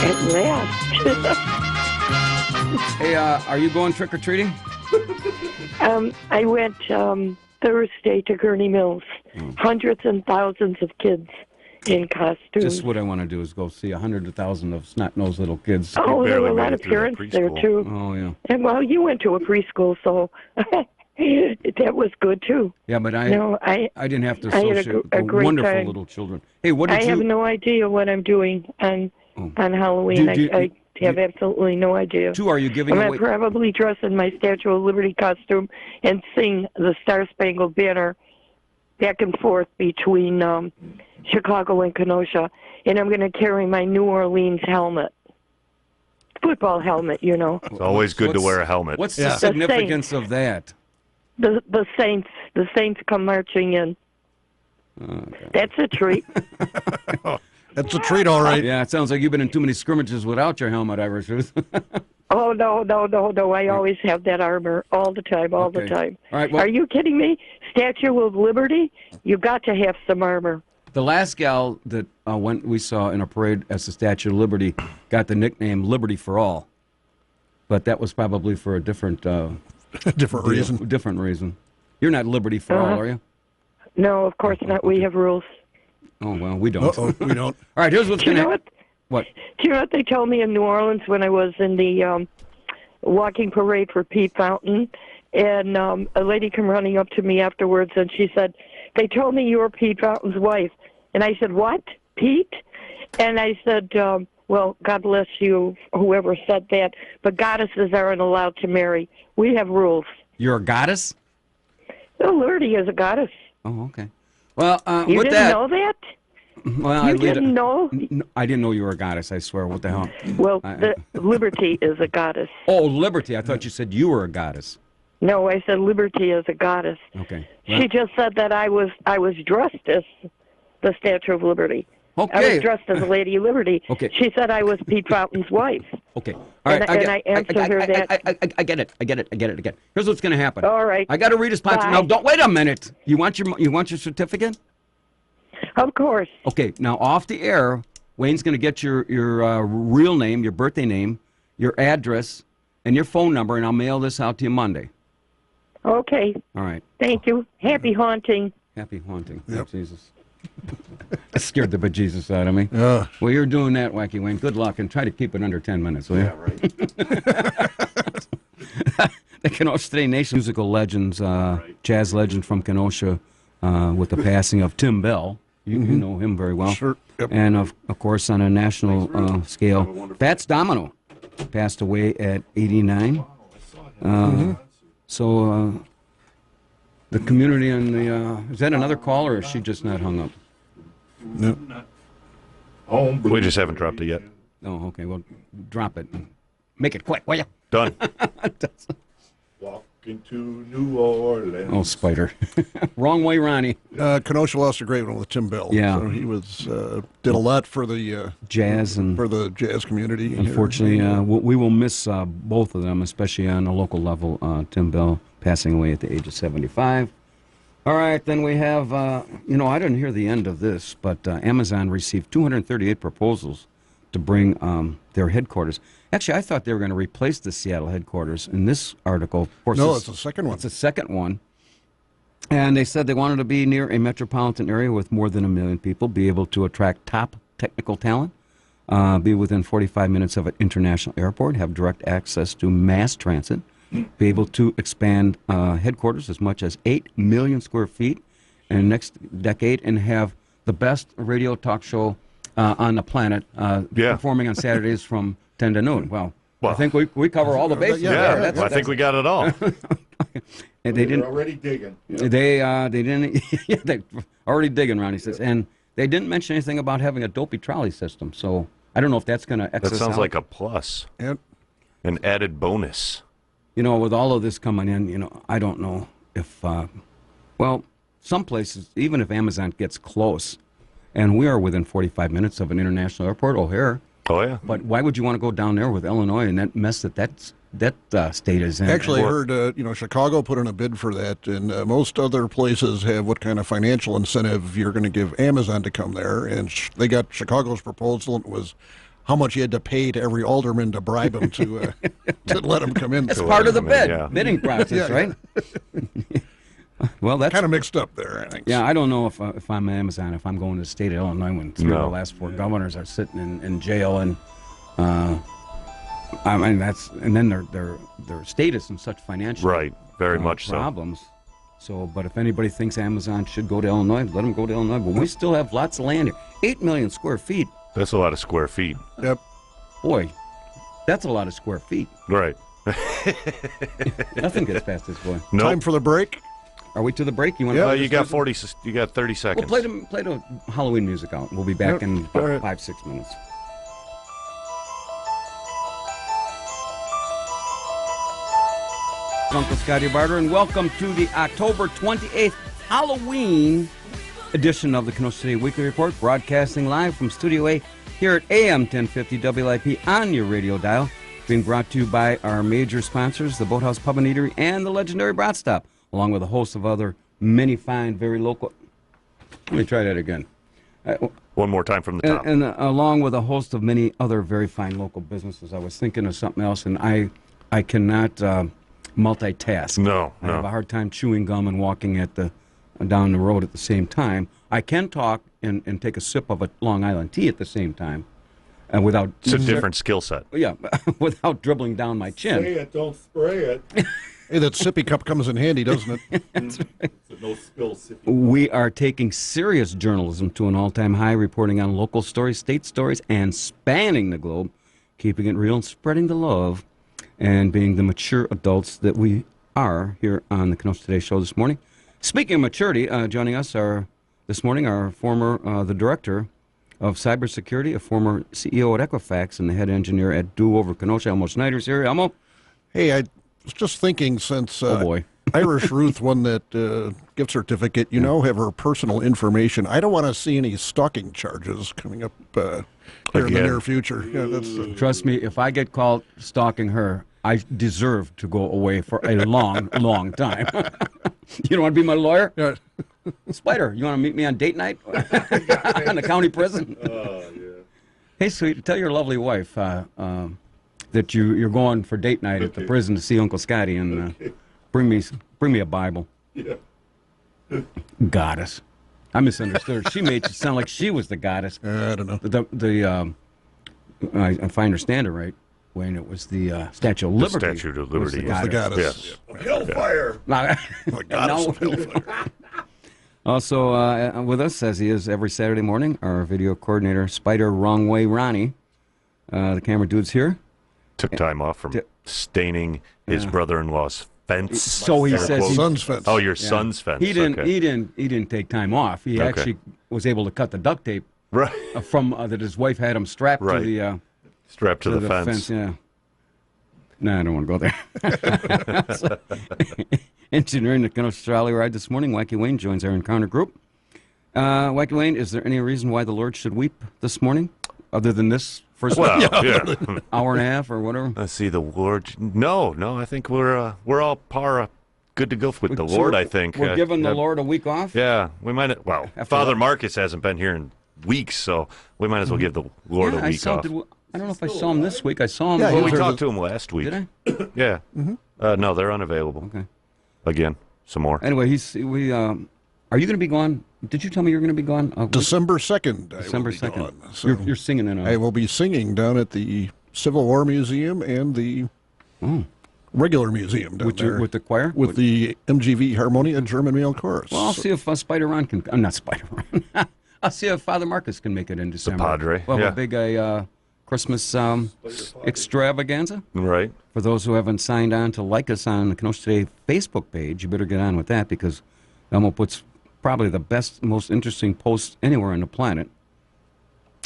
At last. Hey, are you going trick or treating? I went Thursday to Gurney Mills. Hundreds and thousands of kids in costumes. Just what I want to do is go see 100,000 of snot-nosed little kids. Oh, there were a barely lot made of it through that parents there, preschool. too. Oh, yeah. And, well, you went to a preschool, so that was good, too. Yeah, but I didn't have to I had associate with a the great wonderful time. little children. Hey, what did I you... have no idea what I'm doing on Halloween. I have absolutely no idea. Are you giving I'm away... probably dress in my Statue of Liberty costume and sing the Star Spangled Banner back and forth between Chicago and Kenosha. And I'm going to carry my New Orleans helmet. Football helmet, you know. It's always good to wear a helmet. What's the significance of that? The Saints come marching in. That's a treat. That's a treat, all right. Yeah, it sounds like you've been in too many scrimmages without your helmet, Irish Ruth. Oh, no. I always have that armor all the time, all the Okay. time. All right, well- Are you kidding me? Statue of Liberty? You got to have some armor. The last gal that we saw in a parade as the Statue of Liberty got the nickname Liberty for All. But that was probably for a different Different reason. Different reason. You're not Liberty for All, are you? No, of course not. We have rules. Oh, well, we don't. Uh-oh, we don't. All right, here's what's Do you going to know happen. what? What? Do you know what they told me in New Orleans when I was in the walking parade for Pete Fountain? And a lady came running up to me afterwards, and she said, "They told me you were Pete Fountain's wife." And I said, "What? Pete?" And I said, "Well, God bless you, whoever said that, but goddesses aren't allowed to marry. We have rules." You're a goddess? Oh, Liberty is a goddess. Oh, okay. Well, You with didn't that, know that? well, You didn't know? I didn't know you were a goddess. I swear. What the hell? Well, the Liberty is a goddess. Oh, Liberty. I thought you said you were a goddess. No, I said Liberty is a goddess. Okay. She just said that I was dressed as the Statue of Liberty. I Okay. was dressed as a Lady of Liberty. Okay. She said I was Pete Fountain's wife. Okay. All right. And I answered her that. I get it. Here's what's going to happen. All right. I got to read his sponsor. Bye. Now, don't wait a minute. You want your certificate? Of course. Okay. Now, off the air, Wayne's going to get your real name, your birthday name, your address, and your phone number, and I'll mail this out to you Monday. Okay. All right. Thank you. Happy haunting. Happy haunting. Yep. Jesus. That scared the bejesus out of me. Yeah. Well, you're doing that, Wacky Wayne. Good luck, and try to keep it under 10 minutes, will you? Yeah, right. The Kenosha State Nation musical legends, jazz legend from Kenosha, with the passing of Tim Bell. You know him very well. Sure. Yep. And of course, on a national scale, Fats Domino passed away at 89. So the community and the is that another call, or is she just not hung up? No. Home. We just haven't dropped it yet. Oh, okay. Well, drop it. Make it quick, will you? Done. Walking to New Orleans. Oh, Spider. Wrong way, Ronnie. Kenosha lost a great one with Tim Bell. Yeah. So he was did a lot for the Jazz and for the jazz community. here. unfortunately, we will miss both of them, especially on a local level. Tim Bell passing away at the age of 75. All right, then we have, I didn't hear the end of this, but Amazon received 238 proposals to bring their headquarters. Actually, I thought they were going to replace the Seattle headquarters. In this article, of course, No, it's the second one. It's the second one. And they said they wanted to be near a metropolitan area with more than 1 million people, be able to attract top technical talent, be within 45 minutes of an international airport, have direct access to mass transit, be able to expand headquarters as much as 8 million square feet in the next decade, and have the best radio talk show on the planet performing on Saturdays from 10 to noon. Well, I think we cover all the bases. Yeah, there. I think we got it all. And they They're didn't. already digging. They didn't. Yeah, they already digging, Ronnie says, and they didn't mention anything about having a dopey trolley system. So I don't know if that's going to. That sounds like a plus, Yep. an added bonus. with all of this coming in, I don't know if, some places, even if Amazon gets close, and we are within 45 minutes of an international airport, O'Hare. Oh yeah. But why would you want to go down there with Illinois and that mess that state is in? Actually, I heard Chicago put in a bid for that, and most other places have what kind of financial incentive you're going to give Amazon to come there, and they got Chicago's proposal, and it was how much you had to pay to every alderman to bribe them to let them come in. That's So, part of the Yeah. bid, bidding process, Yeah. right? Well, that's kind of mixed up there, I think. Yeah, I don't know if I'm Amazon, if I'm going to the state of Illinois when three of the No. last 4 governors are sitting in jail, and I mean and then their state is in such financial Right. Very much so. problems. So, but if anybody thinks Amazon should go to Illinois, let them go to Illinois. But we still have lots of land here, 8 million square feet. That's a lot of square feet. Yep. Boy, that's a lot of square feet. Right. Nothing gets past this boy. Nope. Time for the break. Are we to the break? You want? You got 40. You got 30 We'll seconds. play the Halloween music out. We'll be back Yep. in All right. 5-6 minutes. Uncle Scotty Barter, and welcome to the October 28th Halloween edition of the Kenosha City Weekly Report, broadcasting live from Studio A here at AM 1050 WIP on your radio dial. Being brought to you by our major sponsors, the Boathouse Pub and Eatery and the legendary Brat Stop, along with a host of other many fine, very local... Let me try that again. One more time from the top. And along with a host of many other very fine local businesses. I was thinking of something else, and I cannot multitask. No. I have a hard time chewing gum and walking down the road at the same time. I can talk and take a sip of a Long Island tea at the same time, without. It's a different skill set. Yeah, without dribbling down my chin. Say it, don't spray it. Hey, that sippy cup comes in handy, doesn't it? That's right. It's a no-spill sippy. We are taking serious journalism to an all-time high, reporting on local stories, state stories, and spanning the globe, keeping it real and spreading the love, and being the mature adults that we are here on the Kenosha Today Show this morning. Speaking of maturity, joining us this morning our the director of cybersecurity, a former CEO at Equifax, and the head engineer at Do Over Kenosha, Elmo Schneider's here. Elmo? Hey, I was just thinking, since Oh, boy. Irish Ruth won that gift certificate, you now have her personal information. I don't want to see any stalking charges coming up here in the Again. near future. Yeah, that's Trust me, if I get called stalking her, I deserve to go away for a long, long time. You don't want to be my lawyer? yeah. Spider, you want to meet me on date night in the county prison? Oh, yeah. Hey, sweet, tell your lovely wife that you're going for date night at the prison to see Uncle Scotty, and bring me a Bible. Yeah. Goddess. I misunderstood her. She made it sound like she was the goddess. I don't know. If I understand it right, Wayne, it was the Statue of Liberty. Statue of was Liberty. the The goddess. goddess. Yes. Hellfire! The goddess of hellfire. Also with us, as he is every Saturday morning, our video coordinator, Spider Wrong Way Ronnie. The camera dude's here. Took time off from staining his brother-in-law's fence. So he Air says quotes. Son's fence. Oh, your son's fence. He didn't. Okay. He didn't take time off. He Okay. actually was able to cut the duct tape Right. from that his wife had him strapped Right. to the Strapped to the fence. Yeah. No, I don't want to go there. So, engineering the Kenosha Trolley Ride this morning, Wacky Wayne joins our encounter group. Wacky Wayne, is there any reason why the Lord should weep this morning, other than this first Well, yeah. hour and a half or whatever? Let's see, the Lord. No, I think we're all good to go with the So Lord. I think we're giving the Lord a week off. Yeah, we might. Well, After Father that- Marcus hasn't been here in weeks, so we might as well give the Lord a week off. I don't know if I saw him this week. I saw him. Yeah, Well, we Those are talked to him last week. Did I? Yeah. No, they're unavailable. Okay. Again, some more. Anyway, are you going to be gone? Did you tell me you're going to be gone? December 2nd. December 2nd. Gone, so You're singing in I will be singing down at the Civil War Museum and the regular museum down there. with the choir? with the MGV Harmonia German Male Chorus. Well, I'll see if Spider Ron can. I'm not Spider Ron. I'll see if Father Marcus can make it in December. Padre, Well, yeah. a big Christmas extravaganza. Right. For those who haven't signed on to like us on the Kenosha Today Facebook page, you better get on with that, because Elmo puts probably the best, most interesting posts anywhere on the planet.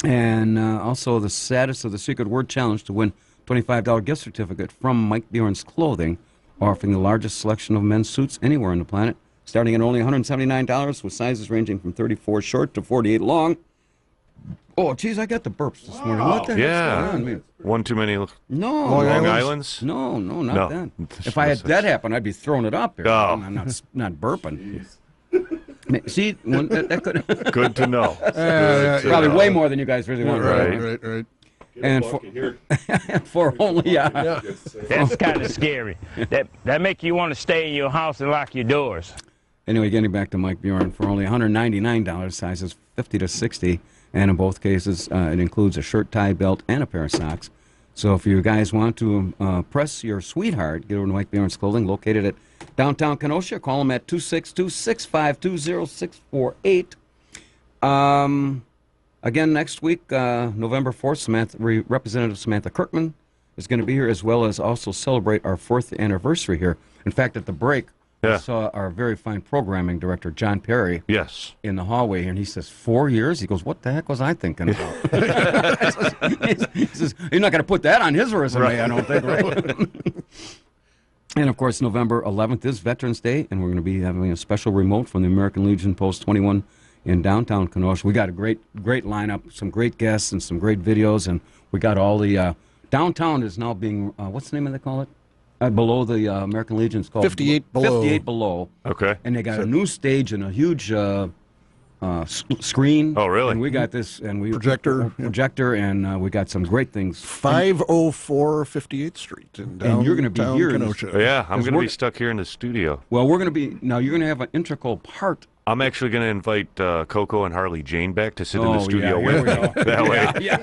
And also the status of the Secret Word Challenge to win $25 gift certificate from Mike Bjorn's Clothing, offering the largest selection of men's suits anywhere on the planet, starting at only $179, with sizes ranging from 34 short to 48 long. Oh, geez, I got the burps this morning. What the heck's Yeah. going on, man? One too many No. Long Long Islands? Islands. No, not No. that. If I had that happen, I'd be throwing it up there. Oh. I'm not burping. See, that could Good to know. yeah, probably yeah. way more than you guys really want. Right. Right. And for only That's kind of scary. That make you want to stay in your house and lock your doors. Anyway, getting back to Mike Bjorn, for only $199, sizes 50 to 60, and in both cases, it includes a shirt, tie, belt, and a pair of socks. So if you guys want to press your sweetheart, get over to Mike Bjorn's Clothing, located at downtown Kenosha. Call him at 262-652-0648. Again, next week, November 4th, Representative Samantha Kirkman is going to be here, as well as also celebrate our 4th anniversary here. In fact, at the break, I Yeah. saw our very fine programming director, John Perry, Yes. in the hallway, and he says, 4 years? He goes, what the heck was I thinking about? He says, you're not going to put that on his resume, I don't think, right? And, of course, November 11th is Veterans Day, and we're going to be having a special remote from the American Legion Post 21 in downtown Kenosha. We got a great lineup, some great guests, and some great videos, and we got all the downtown is now being what's the name of they call it? Below the American Legion, it's called 58 Below. 58 Below. Okay. And they got a new stage and a huge screen. Oh, really? And we got this, and we Projector. and we got some great things. 504 58th Street in downtown And you're going to be here in Kenosha. Yeah, I'm going to be stuck here in the studio. Well, we're going to be now. You're going to have an integral part. I'm actually going to invite Coco and Harley Jane back to sit in Oh, the studio yeah, here with we me. go. That way, Yeah.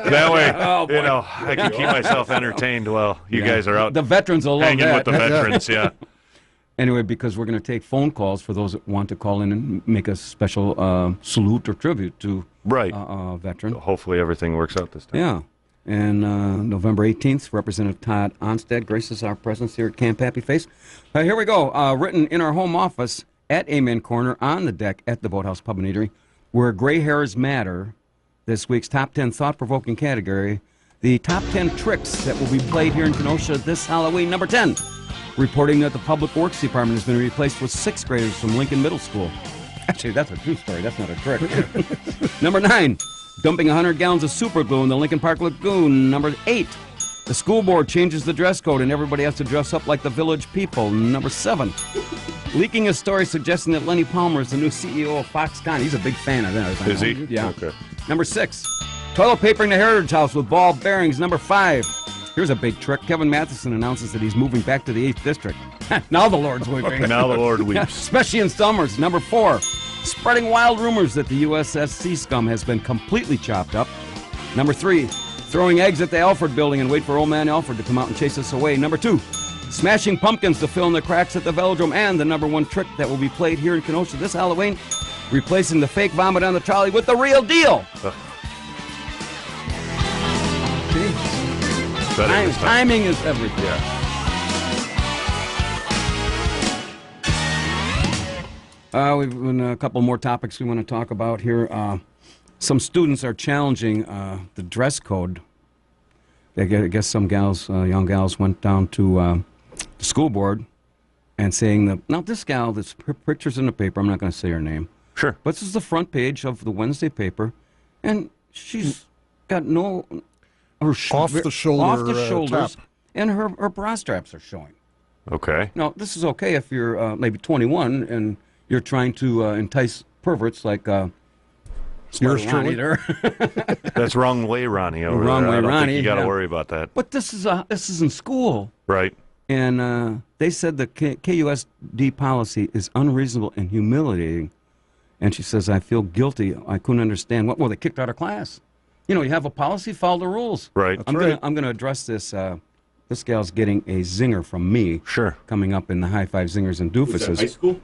Oh, boy. you know, I can keep myself entertained while you guys are out The veterans will love hanging that. with the veterans. Yeah. Anyway, because we're going to take phone calls for those that want to call in and make a special salute or tribute to a veteran. Hopefully everything works out this time. Yeah. And November 18th, Representative Todd Onstad graces our presence here at Camp Happy Face. Here we go. Written in our home office at Amen Corner on the deck at the Boathouse Pub and Eatery, where gray hairs matter, this week's top 10 thought-provoking category, the top 10 tricks that will be played here in Kenosha this Halloween. Number 10, reporting that the Public Works Department has been replaced with 6th graders from Lincoln Middle School. Actually, that's a true story. That's not a trick. Number 9, dumping 100 gallons of super glue in the Lincoln Park Lagoon. Number 8, the school board changes the dress code and everybody has to dress up like the village people. Number 7, leaking a story suggesting that Lenny Palmer is the new CEO of Foxconn. He's a big fan of that. Is he? Yeah. Okay. Number 6, toilet papering the Heritage House with ball bearings. Number 5, here's a big trick. Kevin Matheson announces that he's moving back to the 8th District. Now the Lord's weeping. Now the Lord weeps. Especially in summers. Number 4, spreading wild rumors that the USS Sea Scum has been completely chopped up. Number 3, throwing eggs at the Alfred building and wait for old man Alfred to come out and chase us away. Number 2, smashing pumpkins to fill in the cracks at the velodrome. And the number 1 trick that will be played here in Kenosha this Halloween, replacing the fake vomit on the trolley with the real deal. Timing is everything. Yeah. We've a couple more topics we want to talk about here. Some students are challenging the dress code. I guess some gals, young gals, went down to the school board and saying that, now this gal, her picture's in the paper, I'm not going to say her name. Sure. But this is the front page of the Wednesday paper, and she's got no... Off the shoulders, top. And her bra straps are showing. Okay. Now, this is okay if you're maybe 21 and you're trying to entice perverts like yours truly. That's wrong way, Ronnie. Over Wrong there. way, I don't Ronnie. think you got to Yeah. worry about that. But this is in school. Right. And they said the KUSD policy is unreasonable and humiliating. And she says, I feel guilty. I couldn't understand. Well, they kicked her out of class. You know, you have a policy, follow the rules. Right. I'm gonna address this. This gal's getting a zinger from me. Sure. Coming up in the High Five Zingers and Was Doofuses. that high school?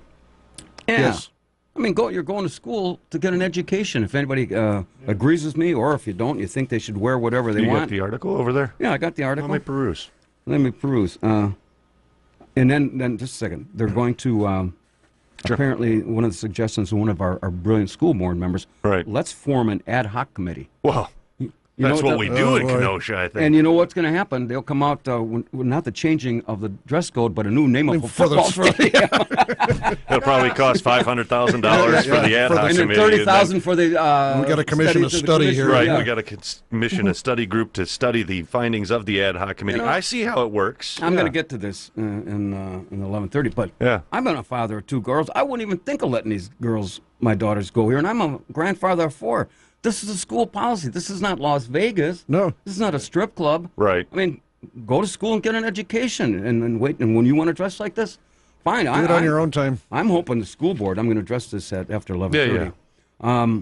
Yeah. Yes. I mean, you're going to school to get an education. If anybody agrees with me, or if you don't, you think they should wear whatever they You want. got the article over there? Yeah, I got the article. Let me peruse. Let me peruse. And then just a second. They're going to apparently one of the suggestions of one of our brilliant school board members. Right. Let's form an ad hoc committee. Well, You that's know what we do in Kenosha, I think. And you know what's going to happen? They'll come out, not the changing of the dress code, but a new name of a football team. It'll probably cost $500,000 for the ad hoc And then committee. $30,000 for the... we got to commission a study here. Right, Yeah. we got to commission a study group to study the findings of the ad hoc committee. You know, I see how it works. I'm Yeah. going to get to this in 11:30, but Yeah. I'm a father of 2 girls. I wouldn't even think of letting these girls, my daughters, go here, and I'm a grandfather of 4. This is a school policy. This is not Las Vegas. No. This is not a strip club. Right. I mean, go to school and get an education, and wait. And when you want to dress like this, fine. Do it on your own time. I'm hoping the school board. I'm going to dress this after 11:30. Yeah.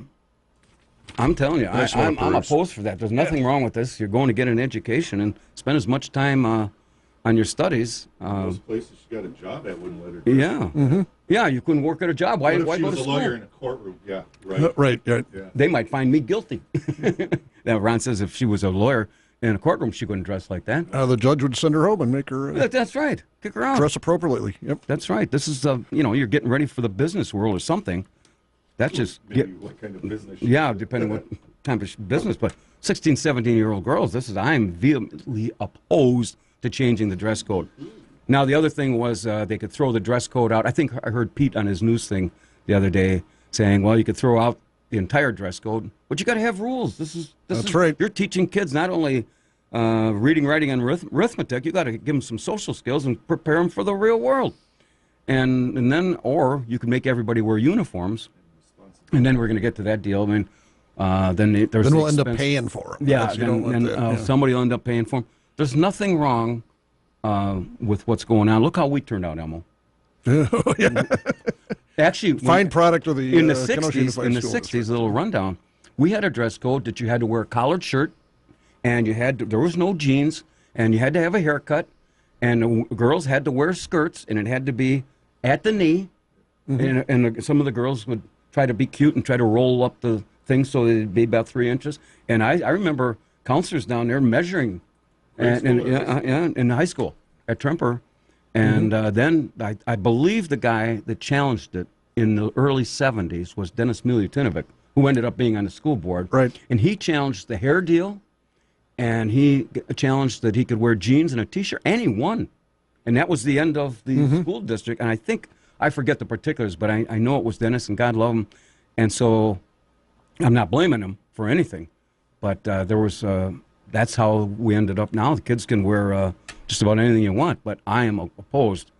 I'm telling you, Nice one, I'm Bruce. opposed for that. There's nothing wrong with this. You're going to get an education and spend as much time on your studies. Those places she got a job at wouldn't let her do it. Yeah. Yeah, you couldn't work at a job. Why, What if why she go was to a school? lawyer in a courtroom? Yeah, right. Right. Yeah. They might find me guilty. Now, Ron says if she was a lawyer in a courtroom, she couldn't dress like that. The judge would send her home and make her That's right. Kick her out. dress appropriately. Yep. That's right. This is, you're getting ready for the business world or something. That's just... Maybe what kind of business? Yeah, depending what type of business. But 16, 17-year-old girls, I'm vehemently opposed to changing the dress code. Now, the other thing was they could throw the dress code out. I think I heard Pete on his news thing the other day saying, well, you could throw out the entire dress code, but you got to have rules. That's right. You're teaching kids not only reading, writing, and arithmetic. You got to give them some social skills and prepare them for the real world. And then, or you can make everybody wear uniforms, and then we're going to get to that deal. I mean, then we'll end up paying for them. Yeah, somebody will end up paying for them. There's nothing wrong with what's going on. Look how we turned out, Emil. Yeah. Actually, fine product of the in the Kenosha '60s. In the '60s, a little rundown. We had a dress code that you had to wear a collared shirt, and there was no jeans, and you had to have a haircut, and the girls had to wear skirts, and it had to be at the knee, and some of the girls would try to be cute and try to roll up the thing so it'd be about 3 inches. And I remember counselors down there measuring, in high school at Tremper. And then I believe the guy that challenged it in the early 70s was Dennis Miljutinovic, who ended up being on the school board. Right. And he challenged the hair deal, and he challenged that he could wear jeans and a T-shirt, and he won. And that was the end of the school district. And I forget the particulars, but I know it was Dennis, and God love him. And so I'm not blaming him for anything. But that's how we ended up now. The kids can wear just about anything you want, but I am opposed.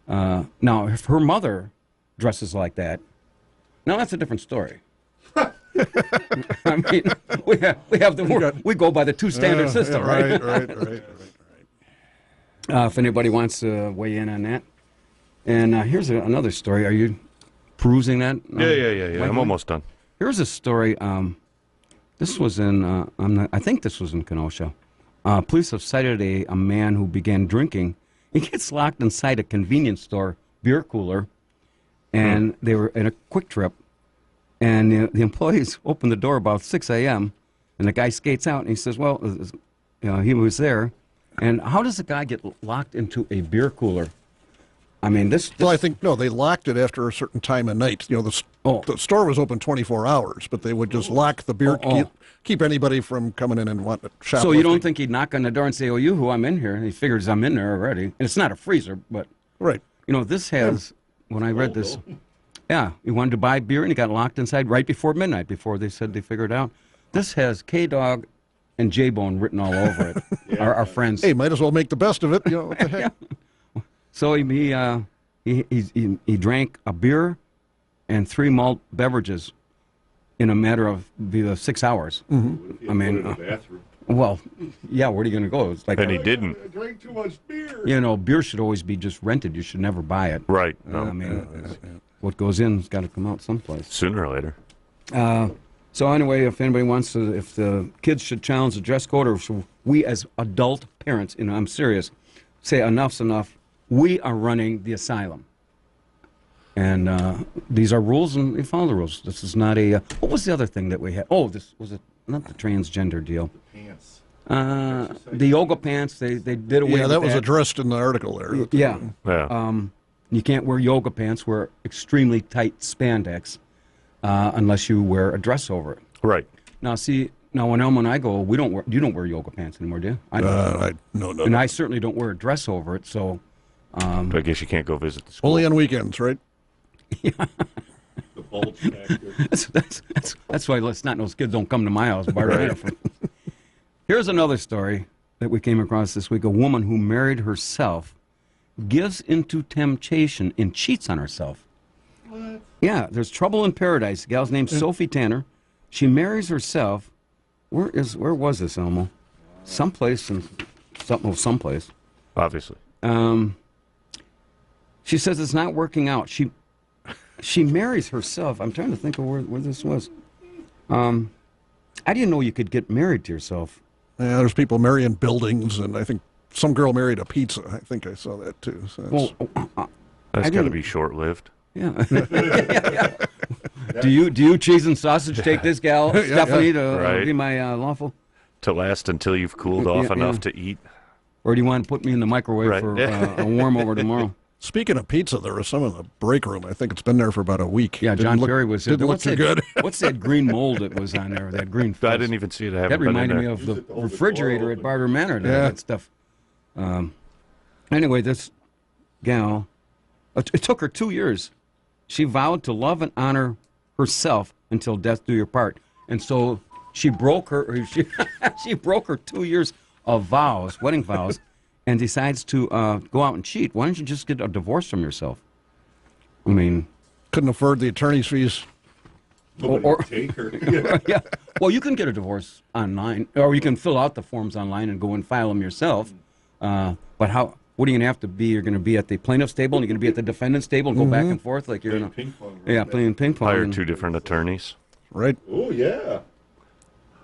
Now, if her mother dresses like that, now that's a different story. I mean, we go by the two-standard system, right? Right. If anybody wants to weigh in on that. And here's another story. Are you perusing that? Yeah. I'm almost done. Here's a story. This was in, I think this was in Kenosha. Police have cited a man who began drinking. He gets locked inside a convenience store beer cooler, and they were in a Quick Trip, and the employees opened the door about 6 a.m., and the guy skates out, and he says, well, he was there. And how does a guy get locked into a beer cooler? I mean, Well, I think, no, they locked it after a certain time of night. The store was open 24 hours, but they would just lock the beer, keep anybody from coming in and wanting to shop. So you don't think he'd knock on the door and say, oh, you-hoo, I'm in here? And he figures I'm in there already. And it's not a freezer, but... Right. This has, when I read this, he wanted to buy beer, and he got locked inside right before midnight, before they said they figured it out. This has K-Dog and J-Bone written all over it, our friends. Hey, might as well make the best of it. What the heck? So he drank a beer and 3 malt beverages in a matter of 6 hours. I mean, well, yeah, where are you going to go? It's like, and he didn't. I drank too much beer. Beer should always be just rented. You should never buy it. Right. No. I mean, what goes in has got to come out someplace. Sooner or later. So anyway, if anybody wants to, if the kids should challenge the dress code, or should we as adult parents, I'm serious, say enough's enough. We are running the asylum. And these are rules, and we follow the rules. This is not a... what was the other thing that we had? Oh, this was not the transgender deal. Pants. The yoga pants, they did away with that. Yeah, that was addressed in the article there. Yeah. Yeah. You can't wear yoga pants, wear extremely tight spandex, unless you wear a dress over it. Right. Now, when Elma and I go, you don't wear yoga pants anymore, do you? I don't. No. And I certainly don't wear a dress over it, so... I guess you can't go visit the school. Only on weekends, right? Yeah. The bulge factor. That's why let's not those kids don't come to my house. Right. Here's another story that we came across this week. A woman who married herself gives into temptation and cheats on herself. What? Yeah, there's trouble in paradise. The gal's named Sophie Tanner. She marries herself. Where was this, Elmo? Someplace. Obviously. She says it's not working out. She marries herself. I'm trying to think of where this was. I didn't know you could get married to yourself. Yeah, there's people marrying buildings, and I think some girl married a pizza. I think I saw that too. So that's got to be short-lived. Yeah. Do you cheese and sausage take this gal, Stephanie, to be my lawful? To last until you've cooled off enough to eat. Or do you want to put me in the microwave for a warm over tomorrow? Speaking of pizza, there was some in the break room. I think it's been there for about a week. Yeah, John Perry was there. Didn't look too good. What's that green mold that was on there? That green fuzz? I didn't even see it. That reminded me of the refrigerator at Barter Manor. That stuff. Anyway, this gal, it took her 2 years. She vowed to love and honor herself until death do your part. And so she broke she broke her 2 years of vows, wedding vows, and decides to go out and cheat. Why don't you just get a divorce from yourself? I mean, couldn't afford the attorney's fees. Or take her. Yeah. Well, you can get a divorce online, or you can fill out the forms online and go and file them yourself. But how? What are you going to have to be? You're going to be at the plaintiff's table, and you're going to be at the defendant's table, and go back and forth like you're Playing in a ping pong. yeah, playing ping pong. Hire and- 2 different attorneys. Right. Oh, yeah.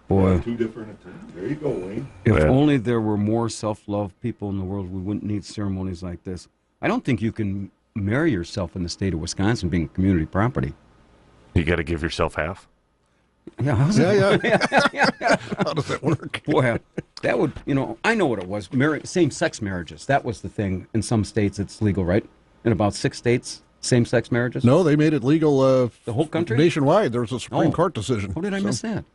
Boy, 2 different attorneys. There you go, Wayne. if Yeah. only there were more self-love people in the world, we wouldn't need ceremonies like this. I don't think you can marry yourself in the state of Wisconsin, being community property. You got to give yourself half. Yeah, how's Yeah, that? yeah. How does that work? Boy, that would, I know what it was. Same-sex marriages. That was the thing. In some states, it's legal, right? In about 6 states, same-sex marriages? No, they made it legal. The whole country? Nationwide. There was a Supreme Oh. Court decision. How did I miss that?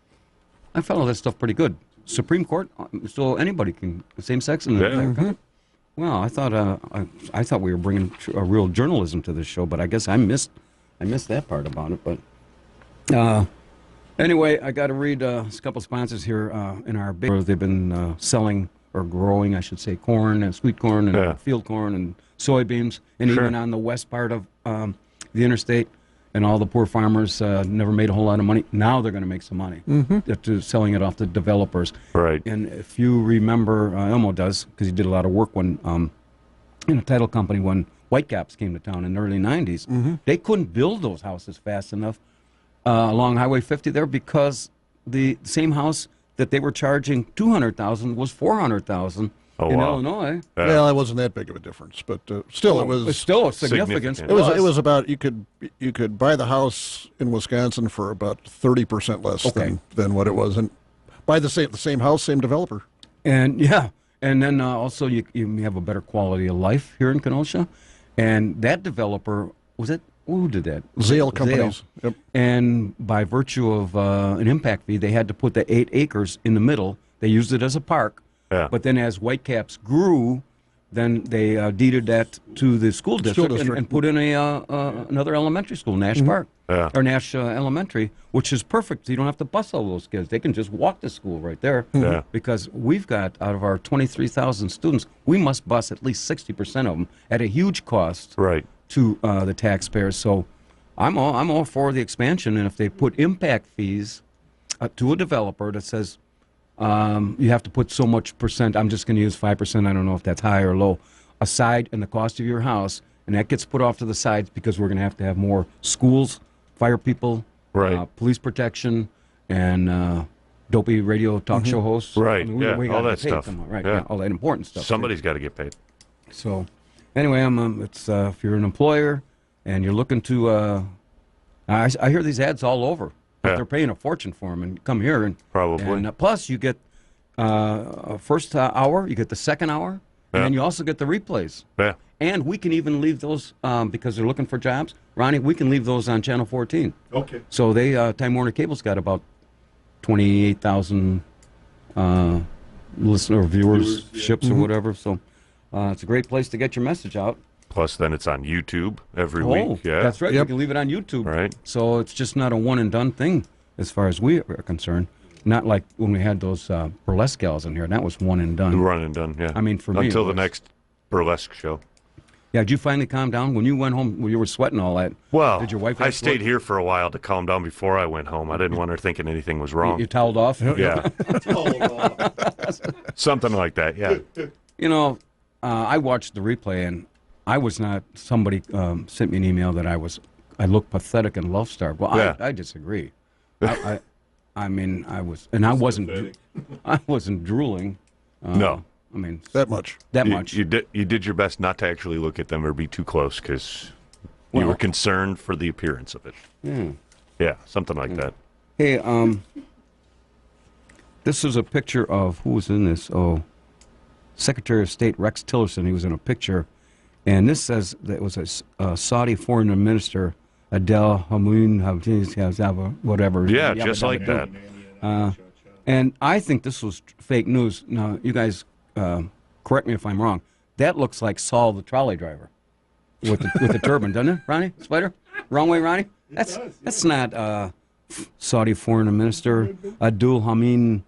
I follow that stuff pretty good. Supreme Court, so anybody can, same-sex in the Yeah. entire country? Well, I thought we were bringing a real journalism to this show, but I guess I missed that part about it. But anyway, I got to read a couple sponsors here in our big. They've been selling or growing, I should say, corn and sweet corn and field corn and soybeans, and Sure. even on the west part of the interstate. And all the poor farmers never made a whole lot of money. Now they're going to make some money to selling it off to developers. Right. And if you remember, Elmo does, because he did a lot of work when in a title company when Whitecaps came to town in the early 90s. They couldn't build those houses fast enough along Highway 50 there because the same house that they were charging $200,000 was $400,000 in wow. Illinois. Well, it wasn't that big of a difference, but still, it was. It's still a significance. Significant. It was about you could buy the house in Wisconsin for about 30% less than what it was, and buy the same house, same developer. And yeah, and then also you have a better quality of life here in Kenosha, and that developer was it. Who did that? Zale companies. Yep. And by virtue of an impact fee, they had to put the 8 acres in the middle. They used it as a park. Yeah. But then as Whitecaps grew, then they deeded that to the school district, and put in another elementary school, Nash Park, or Nash Elementary, which is perfect. You don't have to bus all those kids. They can just walk to school right there. Yeah. Because we've got, out of our 23,000 students, we must bus at least 60% of them at a huge cost Right. to the taxpayers. So I'm all for the expansion, and if they put impact fees to a developer that says, you have to put so much percent, I'm just going to use 5%, I don't know if that's high or low, aside in the cost of your house, and that gets put off to the sides because we're going to have more schools, fire people, Right. police protection, and dopey radio talk show hosts. Right, I mean, we yeah, gotta all get that paid stuff. somehow, right, Yeah. all that important stuff. Somebody's got to get paid. So, anyway, it's if you're an employer and you're looking to, I hear these ads all over. But Yeah. they're paying a fortune for them, and come here and Probably. And plus, you get first hour, you get the second hour, and then you also get the replays. Yeah. And we can even leave those because they're looking for jobs. Ronnie, we can leave those on Channel 14. Okay. So they Time Warner Cable's got about 28,000 listener viewerships or whatever. So it's a great place to get your message out. Plus, then it's on YouTube every week. Yeah. That's right. Yep. You can leave it on YouTube. Right. So it's just not a one and done thing as far as we are concerned. Not like when we had those burlesque gals in here. That was one and done. Run and done. Yeah. I mean, for me, until it the was. next burlesque show. Yeah, did you finally calm down when you went home? When you were sweating all that. Well, did your wife? I stayed here for a while to calm down before I went home. I didn't want her thinking anything was wrong. You toweled off. Yeah. Something like that. Yeah. You know, I watched the replay, and I was not. Somebody sent me an email that I looked pathetic and love-starved. Well, Yeah. I disagree. I mean, I wasn't drooling. No. I mean, That much. much. You did your best not to actually look at them or be too close because you Well- were concerned for the appearance of it. Yeah. Yeah, something like that. Hey, this is a picture of who was in this. Oh, Secretary of State Rex Tillerson. He was in a picture, and this says that it was a Saudi foreign minister, Adel Hamoun, whatever. Yeah, just like that. And I think this was fake news. Now, you guys correct me if I'm wrong. That looks like Saul, the trolley driver. with the turban, doesn't it, Ronnie? Spider? Wrong way, Ronnie? That's not Saudi Foreign Minister Abdul Hamid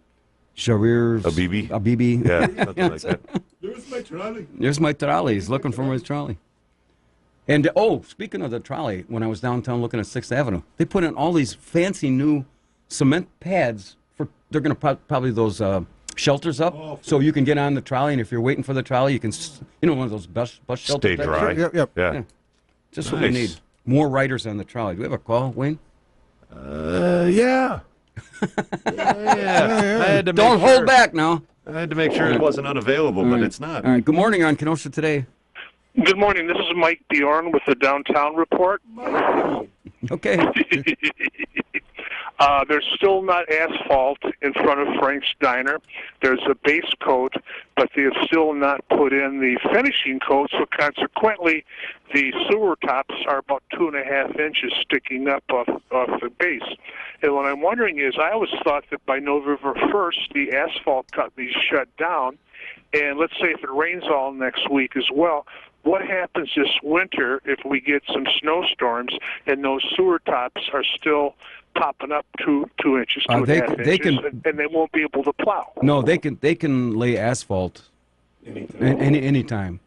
Sharir Abibi. Yeah, something like that. There's my trolley. There's my trolley. He's looking for his trolley. And, speaking of the trolley, when I was downtown looking at 6th Avenue, they put in all these fancy new cement pads they're going to probably those shelters up so you can get on the trolley, and if you're waiting for the trolley, you can, one of those bus shelters. Stay dry. Yeah. Just what we need. More riders on the trolley. Do we have a call, Wayne? Yeah. I had to Don't hold back now. I had to make sure it wasn't unavailable, but it's not. All right. Good morning on Kenosha Today. Good morning. This is Mike Bjorn with the Downtown Report. Okay. There's still not asphalt in front of Frank's Diner. There's a base coat, but they have still not put in the finishing coat, so consequently the sewer tops are about 2.5 inches sticking up off the base. And what I'm wondering is, I always thought that by November 1st, the asphalt companies shut down, and let's say if it rains all next week as well, what happens this winter if we get some snowstorms and those sewer tops are still popping up 2 inches, 2.5 inches, and they won't be able to plow? No, they can lay asphalt anytime.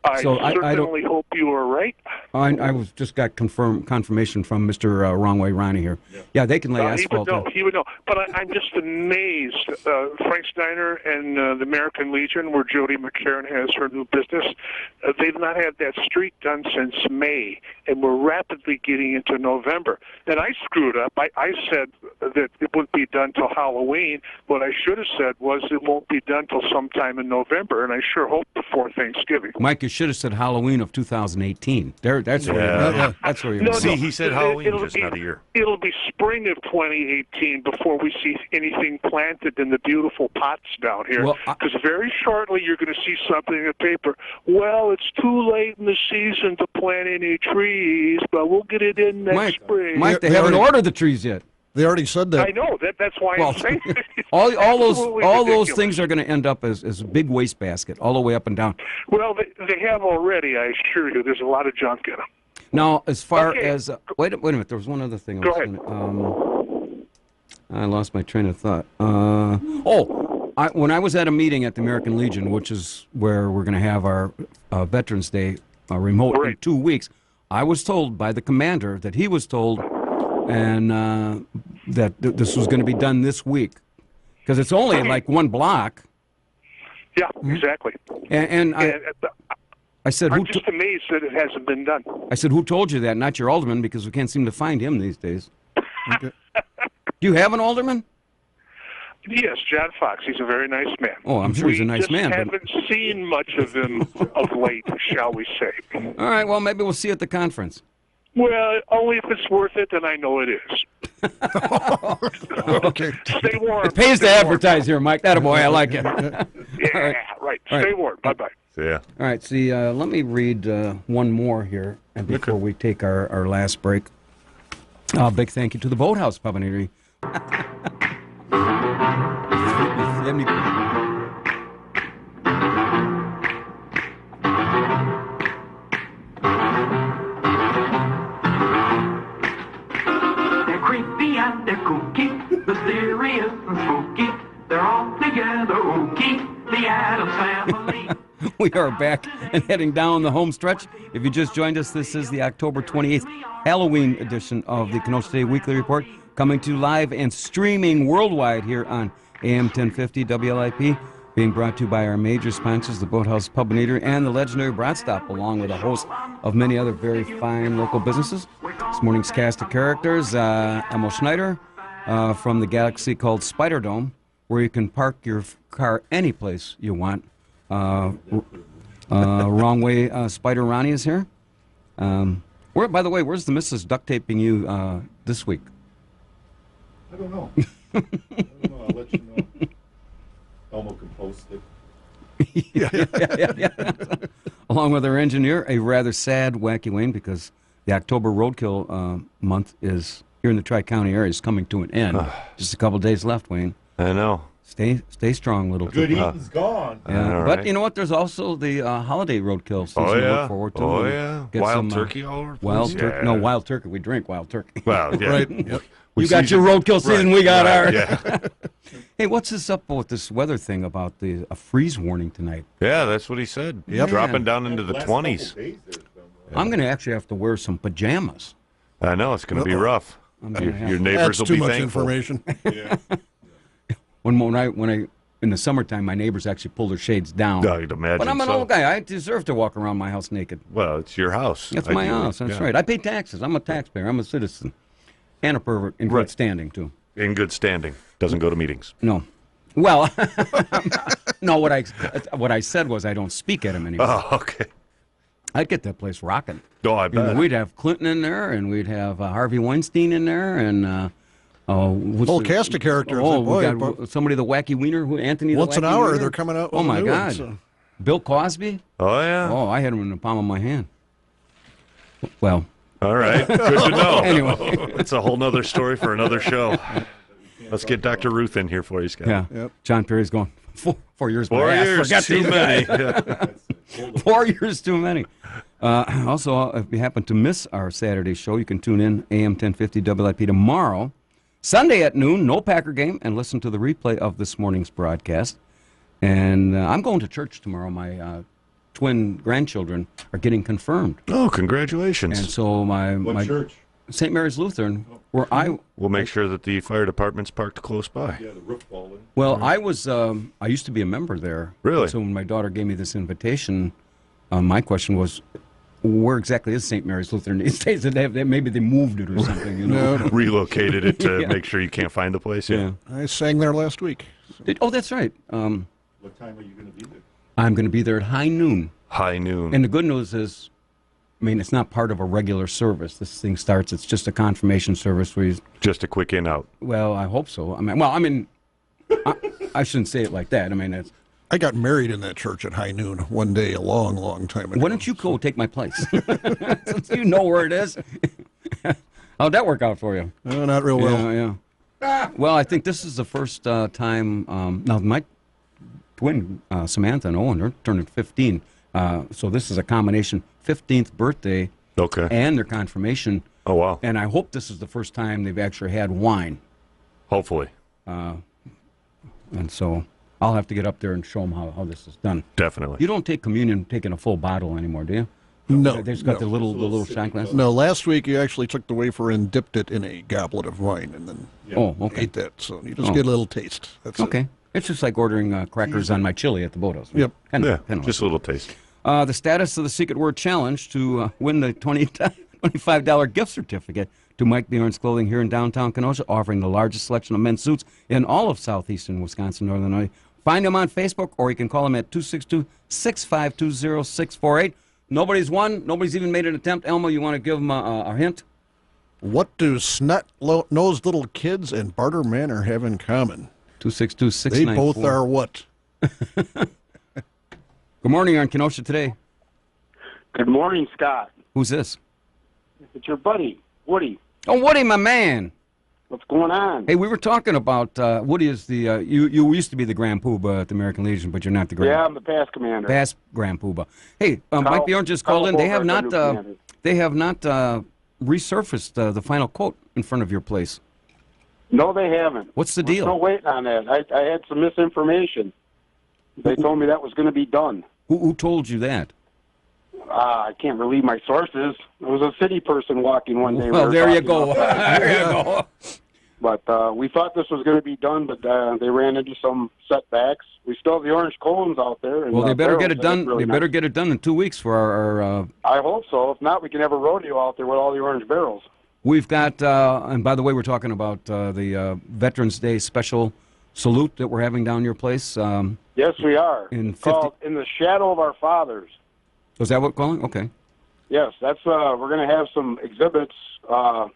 I certainly hope you are right. I was just got confirmation from Mr. Wrong Way Ronnie here. Yeah, they can lay asphalt. He would know. But I'm just amazed. Frank Steiner and the American Legion, where Jody McCarran has her new business, they've not had that street done since May, and we're rapidly getting into November. And I screwed up. I said that it wouldn't be done till Halloween. What I should have said was it won't be done till sometime in November, and I sure hope before Thanksgiving. Mike, you should have said Halloween of 2018. That's where that's where you See, he said Halloween just not a year. It'll be spring of 2018 before we see anything planted in the beautiful pots down here. Because very shortly you're going to see something in the paper. Well, it's too late in the season to plant any trees, but we'll get it in next spring. Mike, they haven't ordered the trees yet. They already said that. I know. That's why I'm saying all those things are going to end up as a big wastebasket all the way up and down. Well, they have already, I assure you. There's a lot of junk in them. Now, as far as wait a minute, there was one other thing. Go ahead. I lost my train of thought. When I was at a meeting at the American Legion, which is where we're going to have our Veterans Day remote in 2 weeks, I was told by the commander that he was told, and that this was going to be done this week, because it's only like one block. Yeah, exactly. And I said, I'm just amazed that it hasn't been done. I said, who told you that? Not your alderman, because we can't seem to find him these days. Okay. Do you have an alderman? Yes, John Fox. He's a very nice man. Oh, I'm sure he's a nice man. We haven't seen much of him of late, shall we say. All right, well, maybe we'll see you at the conference. Well, only if it's worth it, then I know it is. Okay. Stay warm. It pays to advertise here, Mike. Attaboy, I like it. Yeah, right. Stay warm. Bye-bye. Yeah. All right, see, let me read one more here and before we take our last break. Big thank you to the Boathouse Pub and Eatery. They're creepy and they're kooky, mysterious and spooky. They're all together ooky, the Addams Family. We are back and heading down the home stretch. If you just joined us, this is the October 28th Halloween edition of the Kenosha Today Weekly Report, coming to you live and streaming worldwide here on AM 1050 WLIP, being brought to you by our major sponsors, the Boathouse Pub and Eatery and the legendary Broad Stop, along with a host of many other very fine local businesses. This morning's cast of characters, Emil Schneider from the galaxy called Spider Dome, where you can park your car any place you want. Wrong Way Spider Ronnie is here. By the way, where's the missus duct taping you this week? I don't know. I'll let you know. Elmo can post it. Yeah. Along with our engineer, a rather sad, wacky Wayne, because the October Roadkill month is here in the Tri-County area is coming to an end. Just a couple days left, Wayne. I know. Stay strong, little Good trooper. eating's gone. Yeah. All But right. you know what? There's also the holiday roadkill season Oh to yeah. look forward to. Oh and yeah. get Wild some, turkey all over the Wild place? turkey. Yeah. No, wild turkey. We drink wild turkey. Well, yeah. Right. Yep. You got your roadkill season, we got right, ours. Yeah. Hey, what's this up with this weather thing about a freeze warning tonight? Yeah, that's what he said. Yep. Dropping down into the Last 20s. couple days there's been, I'm going to actually have to wear some pajamas. I know it's going to be rough. gonna Your, have your to. neighbors That's will too be much thankful. information. yeah. When I in the summertime, my neighbors actually pull their shades down. I'd imagine But I'm an so. old guy. I deserve to walk around my house naked. Well, it's your house. That's my ideally. house. That's Yeah. right. I pay taxes. I'm a taxpayer. I'm a citizen. And a pervert in good Right. standing, too. In good standing. Doesn't go to meetings. No. Well, no, what I said was I don't speak at them anymore. Oh, okay. I'd get that place rocking. Oh, I You know, bet. we'd have Clinton in there, and we'd have Harvey Weinstein in there, and Whole cast of characters. Oh, Boy, we got somebody, the wacky wiener, Anthony. once the an wacky hour, wiener. they're coming out with Oh my a new God, one, so. Bill Cosby. Oh, yeah. Oh, I had him in the palm of my hand. Well, All right. Good to know. Anyway. It's a whole nother story for another show. Let's get Dr. Ruth in here for you, Scott. yeah. Yep. John Perry's going 4 years. 4 my ass. years, Forget too these many. guys. 4 years too many. Also, if you happen to miss our Saturday show, you can tune in AM 1050 WIP tomorrow, Sunday at noon. No Packer game, and listen to the replay of this morning's broadcast. And I'm going to church tomorrow. My twin grandchildren are getting confirmed, Oh, congratulations. and so What my church? St. Mary's Lutheran, where I We'll make sure that the fire department's parked close by. Yeah, the roof falling. Well, I was. I used to be a member there. Really? So when my daughter gave me this invitation, my question was, where exactly is St. Mary's Lutheran these days? Maybe they moved it or something. You know? No, Relocated it to Yeah. make sure you can't find the place. Yeah. I sang there last week. Oh, that's right. What time are you going to be there? I'm going to be there at high noon. High noon. And the good news is, I mean, it's not part of a regular service. This thing starts. It's just a confirmation service where you. Just a quick in out. Well, I hope so. I shouldn't say it like that. I mean, it's. I got married in that church at high noon one day a long, long time ago. Why don't you go take my place? Since you know where it is. How'd that work out for you? Not real well. Yeah. Well, I think this is the first time. Now, my twin Samantha and Owen are turning 15, so this is a combination 15th birthday Okay. and their confirmation. Oh, wow. And I hope this is the first time they've actually had wine. Hopefully. And so I'll have to get up there and show them how this is done. Definitely. You don't take communion taking a full bottle anymore, do you? No. They've got the no. little shot glass. No, last week you actually took the wafer and dipped it in a goblet of wine and then Oh, okay. ate that. So you just Oh. get a little taste. That's it. Okay. It's just like ordering crackers on my chili at the Bodos. Yep. Yeah, Kinda just a little taste. The status of the Secret Word Challenge to win the $25 gift certificate to Mike Bjorn's Clothing here in downtown Kenosha, offering the largest selection of men's suits in all of southeastern Wisconsin, northern Illinois. Find him on Facebook, or you can call him at 262-652-0648. Nobody's won. Nobody's even made an attempt. Elmo, you want to give him a hint? What do snot-nosed little kids and Barter Manor have in common? 262-694. They both are what? Good morning on Kenosha Today. Good morning, Scott. Who's this? It's your buddy, Woody. Oh, Woody, my man. What's going on? Hey, we were talking about Woody is the you used to be the Grand Poobah at the American Legion, but you're not the Grand. Yeah, I'm the past commander. Past Grand Poobah. Hey, Mike Bjorn just called in. They have not resurfaced the final quote in front of your place. No, they haven't. What's the We're deal? still waiting on that. I had some misinformation. They told me that was going to be done. Who told you that? I can't believe my sources. It was a city person walking one day. Well, We were there you talking go. about that. There you go. But we thought this was going to be done, but they ran into some setbacks. We still have the orange cones out there. And, Well, they better get barrels. it done. Really They better get it done in 2 weeks for our I hope so. If not, we can have a rodeo out there with all the orange barrels. We've got, and by the way, we're talking about the Veterans Day special salute that we're having down your place. Yes, we are. In It's called In the Shadow of Our Fathers. Was that what we're calling? Okay. Yes, that's. We're going to have some exhibits. Our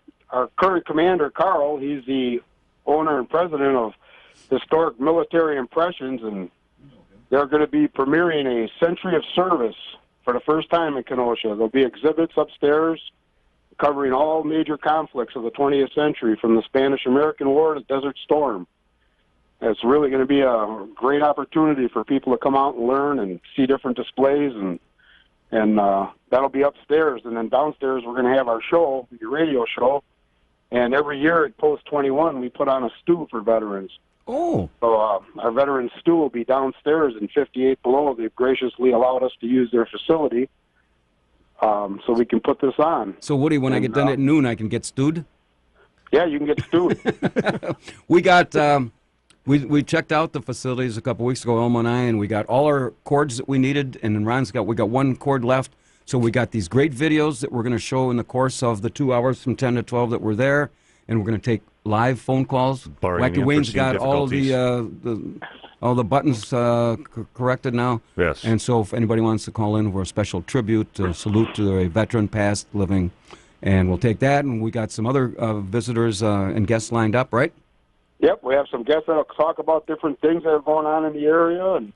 current commander, Carl, he's the owner and president of Historic Military Impressions, and they're going to be premiering a Century of Service for the first time in Kenosha. There'll be exhibits upstairs covering all major conflicts of the 20th century, from the Spanish-American War to Desert Storm. it's really going to be a great opportunity for people to come out and learn and see different displays, and that'll be upstairs. And then downstairs we're going to have our show, the radio show, and every year at Post 21 we put on a stew for veterans. Oh. So our veterans stew will be downstairs in 58 Below. They've graciously allowed us to use their facility so we can put this on. So, Woody, when I get done at noon, I can get stewed? Yeah, you can get stewed. We got, we checked out the facilities a couple weeks ago, Elma and I, and we got all our cords that we needed, and then we got one cord left. So we got these great videos that we're going to show in the course of the 2 hours from 10 to 12 that we're there, and we're going to take live phone calls. Wacky Wayne's got all the buttons corrected now. Yes. And so if anybody wants to call in for a special tribute, salute to a veteran past living, and we'll take that. And we got some other visitors and guests lined up, right? Yep, we have some guests that'll talk about different things that are going on in the area, and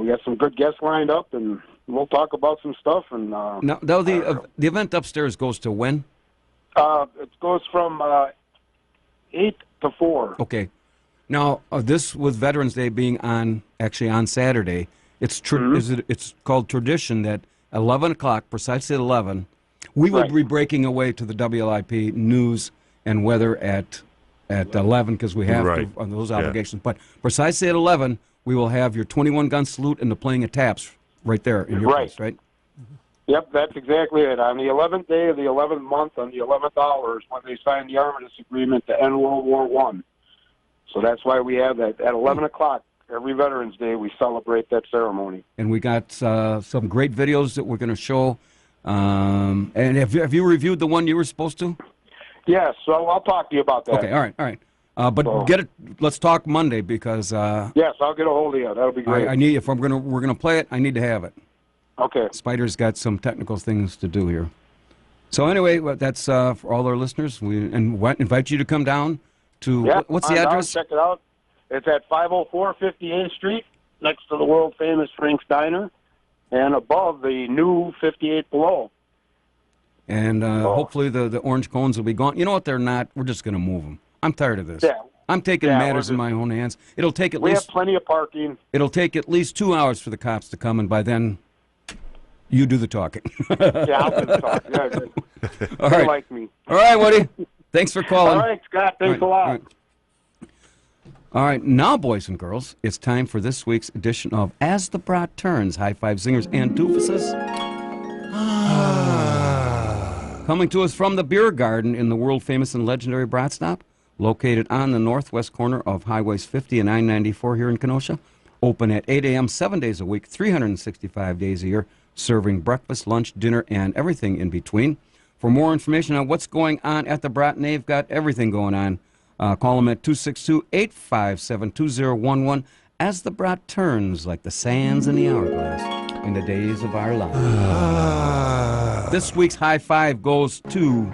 we got some good guests lined up, and we'll talk about some stuff. And now, the event upstairs goes to when? It goes from 8 to 4. Okay. Now, this with Veterans Day being on Saturday, it's it's called tradition that 11 o'clock, precisely at 11, we will be breaking away to the WLIP news and weather at 11 because we have to, on those obligations. But precisely at 11, we will have your 21-gun salute and the playing of taps right there in your place, right? Yep, that's exactly it. On the 11th day of the 11th month, on the 11th hour, is when they signed the armistice agreement to end World War I. So that's why we have that. At 11 o'clock, every Veterans Day, we celebrate that ceremony. And we got some great videos that we're going to show. And have you reviewed the one you were supposed to? Yes, so I'll talk to you about that. Okay, all right. But get it. Let's talk Monday because. Yes, I'll get a hold of you. That'll be great. I need if we're gonna play it. I need to have it. Okay. Spider's got some technical things to do here. So anyway, that's for all our listeners. We invite you to come down to what's the address? Check it out. It's at 504 58th Street, next to the world famous Frank's Diner, and above the new 58 Below. And hopefully the orange cones will be gone. You know what? They're not. We're just going to move them. I'm tired of this. Yeah. I'm taking matters in my own hands. It'll take at least. We have plenty of parking. It'll take at least 2 hours for the cops to come, and by then, you do the talking. Yeah, I'll do the talking. Yeah, good. All right. Like me. All right, Woody. Thanks for calling. All right, Scott. Thanks a lot. All right, now, boys and girls, it's time for this week's edition of As the Brat Turns, High Five Zingers and Doofuses. Coming to us from the Beer Garden in the world-famous and legendary Brat Stop, located on the northwest corner of Highways 50 and I-94 here in Kenosha. Open at 8 a.m. 7 days a week, 365 days a year, serving breakfast, lunch, dinner, and everything in between. For more information on what's going on at the Brat, and they've got everything going on, call them at 262-857-2011 as the Brat turns like the sands in the hourglass in the days of our lives. This week's high five goes to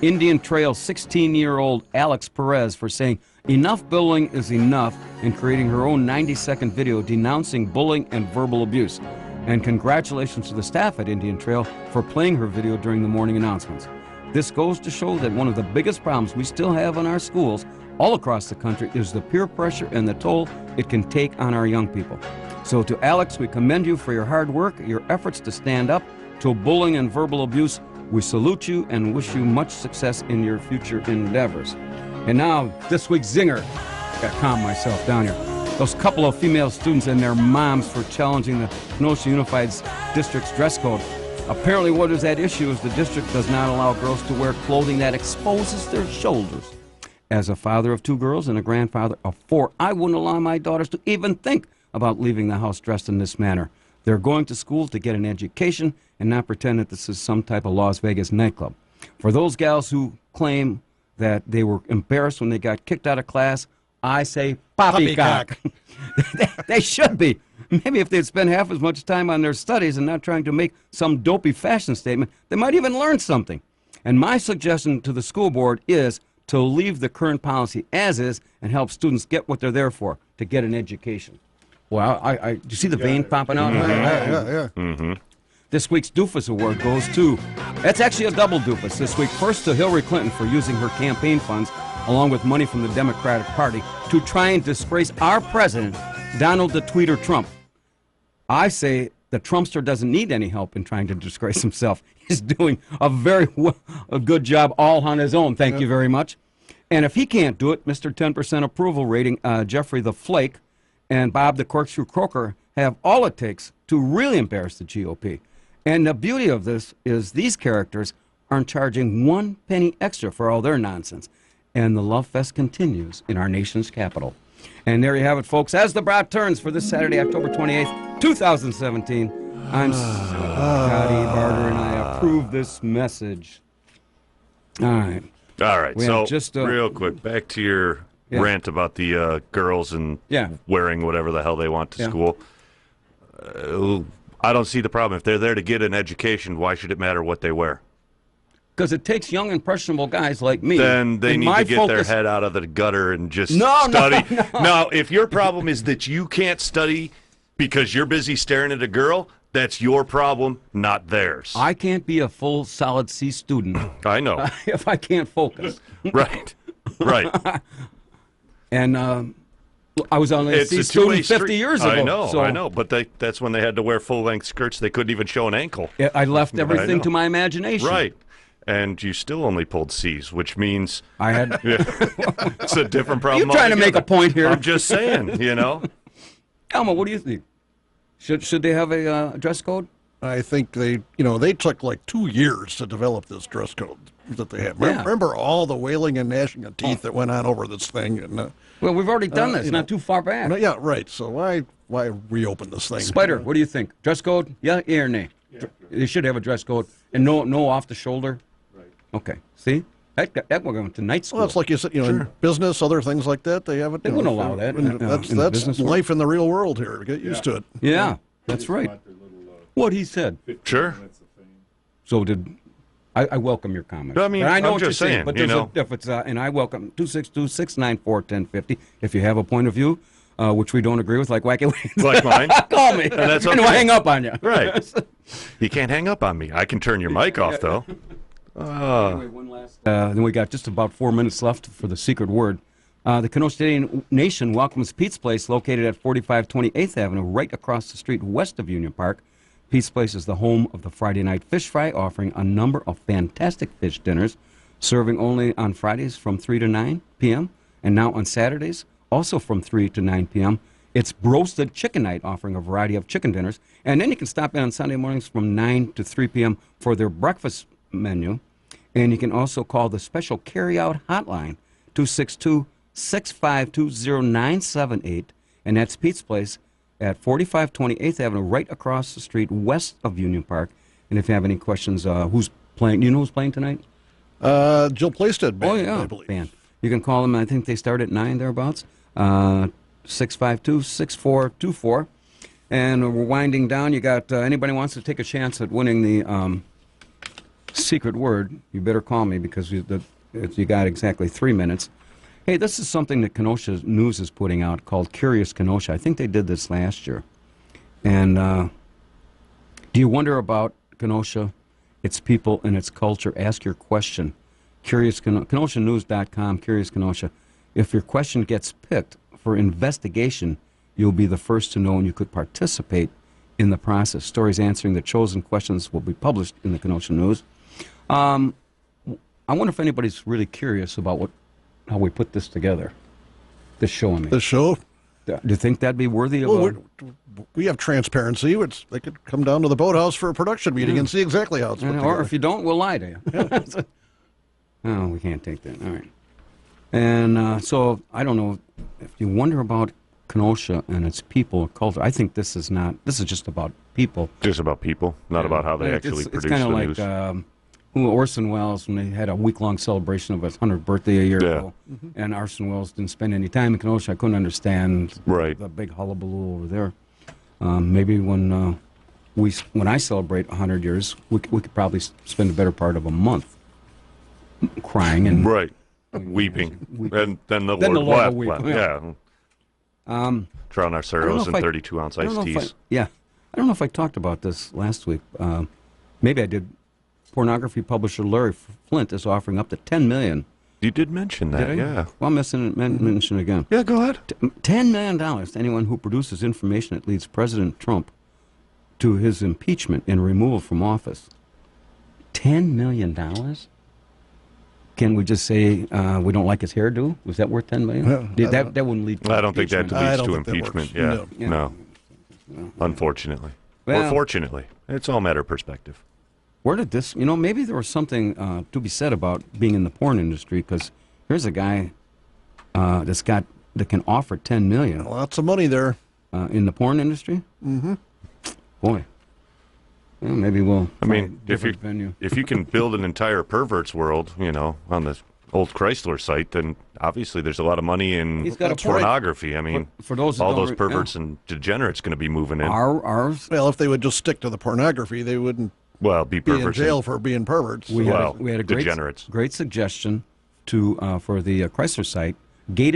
Indian Trail 16-year-old Alex Perez for saying enough bullying is enough and creating her own 90-second video denouncing bullying and verbal abuse. And congratulations to the staff at Indian Trail for playing her video during the morning announcements. This goes to show that one of the biggest problems we still have in our schools all across the country is the peer pressure and the toll it can take on our young people. So to Alex, we commend you for your hard work, your efforts to stand up to bullying and verbal abuse. We salute you and wish you much success in your future endeavors. And now, this week's zinger. I gotta calm myself down here. Those couple of female students and their moms for challenging the Kenosha Unified District's dress code. Apparently what is at issue is the district does not allow girls to wear clothing that exposes their shoulders. As a father of 2 girls and a grandfather of 4, I wouldn't allow my daughters to even think about leaving the house dressed in this manner. They're going to school to get an education and not pretend that this is some type of Las Vegas nightclub. For those gals who claim that they were embarrassed when they got kicked out of class, I say poppycock. They should be. Maybe if they'd spend half as much time on their studies and not trying to make some dopey fashion statement, they might even learn something. And my suggestion to the school board is to leave the current policy as is and help students get what they're there for, to get an education. Well, do you see the vein popping out? Yeah. Mm-hmm. This week's Doofus Award goes to, that's actually a double doofus this week. First to Hillary Clinton for using her campaign funds along with money from the Democratic Party, to try and disgrace our president, Donald the Tweeter Trump. I say the Trumpster doesn't need any help in trying to disgrace himself. He's doing a good job all on his own. Thank you very much. And if he can't do it, Mr. 10% approval rating, Jeffrey the Flake and Bob the Corkscrew Croker have all it takes to really embarrass the GOP. And the beauty of this is these characters aren't charging 1 penny extra for all their nonsense. And the love fest continues in our nation's capital. And there you have it, folks. As the brat turns for this Saturday, October 28th, 2017, I'm Scotty Barter, and I approve this message. All right. All right. We So, have just, real quick, back to your rant about the girls and wearing whatever the hell they want to school. I don't see the problem. If they're there to get an education, why should it matter what they wear? Because it takes young, impressionable guys like me. Then they need to get their head out of the gutter and just study. No, if your problem is that you can't study because you're busy staring at a girl, that's your problem, not theirs. I can't be a full, solid C student. I know. If I can't focus. Right. And I was only a C student 50 years ago. I know. But that's when they had to wear full-length skirts. They couldn't even show an ankle. I left everything to my imagination. Right. And you still only pulled C's, which means I had. It's a different problem. You're trying to make a point here. I'm just saying, Elma, what do you think? Should they have a dress code? I think they took like 2 years to develop this dress code that they have. Yeah. Remember all the wailing and gnashing of teeth that went on over this thing? And well, we've already done this. Not too far back. Yeah, right. So why reopen this thing? Spider, what do you think? Dress code? Yeah or nay? Yeah. They should have a dress code and no off the shoulder. Right. Okay. See? That we're going to night school. Well, it's like you said, in business, other things like that, they haven't. They wouldn't allow that. That's life in the real world here. Get used to it. Yeah, that's right. What he said. Sure. So I welcome your comments. I mean, I know I'm what just you're saying, but there's a difference, and I welcome 262-694-1050 if you have a point of view, which we don't agree with, like Wacky Wayne. Like mine. Call me. And that's okay. I hang up on you. Right. You can't hang up on me. I can turn your mic off, though. Anyway, one last. Then we got just about 4 minutes left for the secret word. The Kenosha Nation welcomes Pete's Place, located at 4528th Avenue, right across the street west of Union Park. Pete's Place is the home of the Friday Night Fish Fry, offering a number of fantastic fish dinners, serving only on Fridays from 3 to 9 p.m., and now on Saturdays, also from 3 to 9 p.m. It's Roasted Chicken Night, offering a variety of chicken dinners. And then you can stop in on Sunday mornings from 9 to 3 p.m. for their breakfast menu. And you can also call the special carry-out hotline, 262-652-0978. And that's Pete's Place at 4528th Avenue, right across the street west of Union Park. And if you have any questions, who's playing? Do you know who's playing tonight? Jill Plaisted Band, I believe. Band. You can call them. I think they start at 9 thereabouts. 652-6424. And we're winding down. You got anybody wants to take a chance at winning the secret word, you better call me because you got exactly 3 minutes. Hey, this is something that Kenosha News is putting out called Curious Kenosha. I think they did this last year. And do you wonder about Kenosha, its people, and its culture? Ask your question. KenoshaNews.com, Curious Kenosha. If your question gets picked for investigation, you'll be the first to know and you could participate in the process. Stories answering the chosen questions will be published in the Kenosha News. I wonder if anybody's really curious about how we put this together, this show. The show? Do you think that'd be worthy of we have transparency. They could come down to the boathouse for a production meeting and see exactly how it's put together. Or if you don't, we'll lie to you. No, we can't take that. All right. And so I don't know if you wonder about Kenosha and its people, culture. I think this is just about people. Just about people, not about how they actually produce the news. It's kind of like Orson Welles, when they had a week-long celebration of his 100th birthday a year ago, and Orson Welles didn't spend any time in Kenosha. I couldn't understand the big hullabaloo over there. Maybe when I celebrate 100 years, we could probably spend a better part of a month crying and weeping, and then the Lord will weep. Drown our sorrows in 32-ounce iced teas. I don't know if I talked about this last week. Maybe I did. Pornography publisher Larry Flint is offering up to $10 million You did mention that, Did I? yeah. Well, I'm mention it again. Yeah, go ahead. $10 million to anyone who produces information that leads President Trump to his impeachment and removal from office. $10 million? Can we just say we don't like his hairdo? Was that worth $10 million? Well, that wouldn't lead to I don't think that impeachment. leads to impeachment. Yeah. No. Unfortunately. Well, or fortunately. It's all a matter of perspective. Where did this, maybe there was something to be said about being in the porn industry, because here's a guy that can offer $10 million. Lots of money there. In the porn industry? Mm-hmm. Boy. Well, maybe we'll find a if different venue. If you can build an entire perverts world, on the old Chrysler site, then obviously there's a lot of money in He's got a point. pornography. I mean, For those that all don't those perverts and degenerates going to be moving in. Ours? Well, if they would just stick to the pornography, they wouldn't be be in perverts jail for being perverts. We had a degenerates. great suggestion for the Chrysler site, gated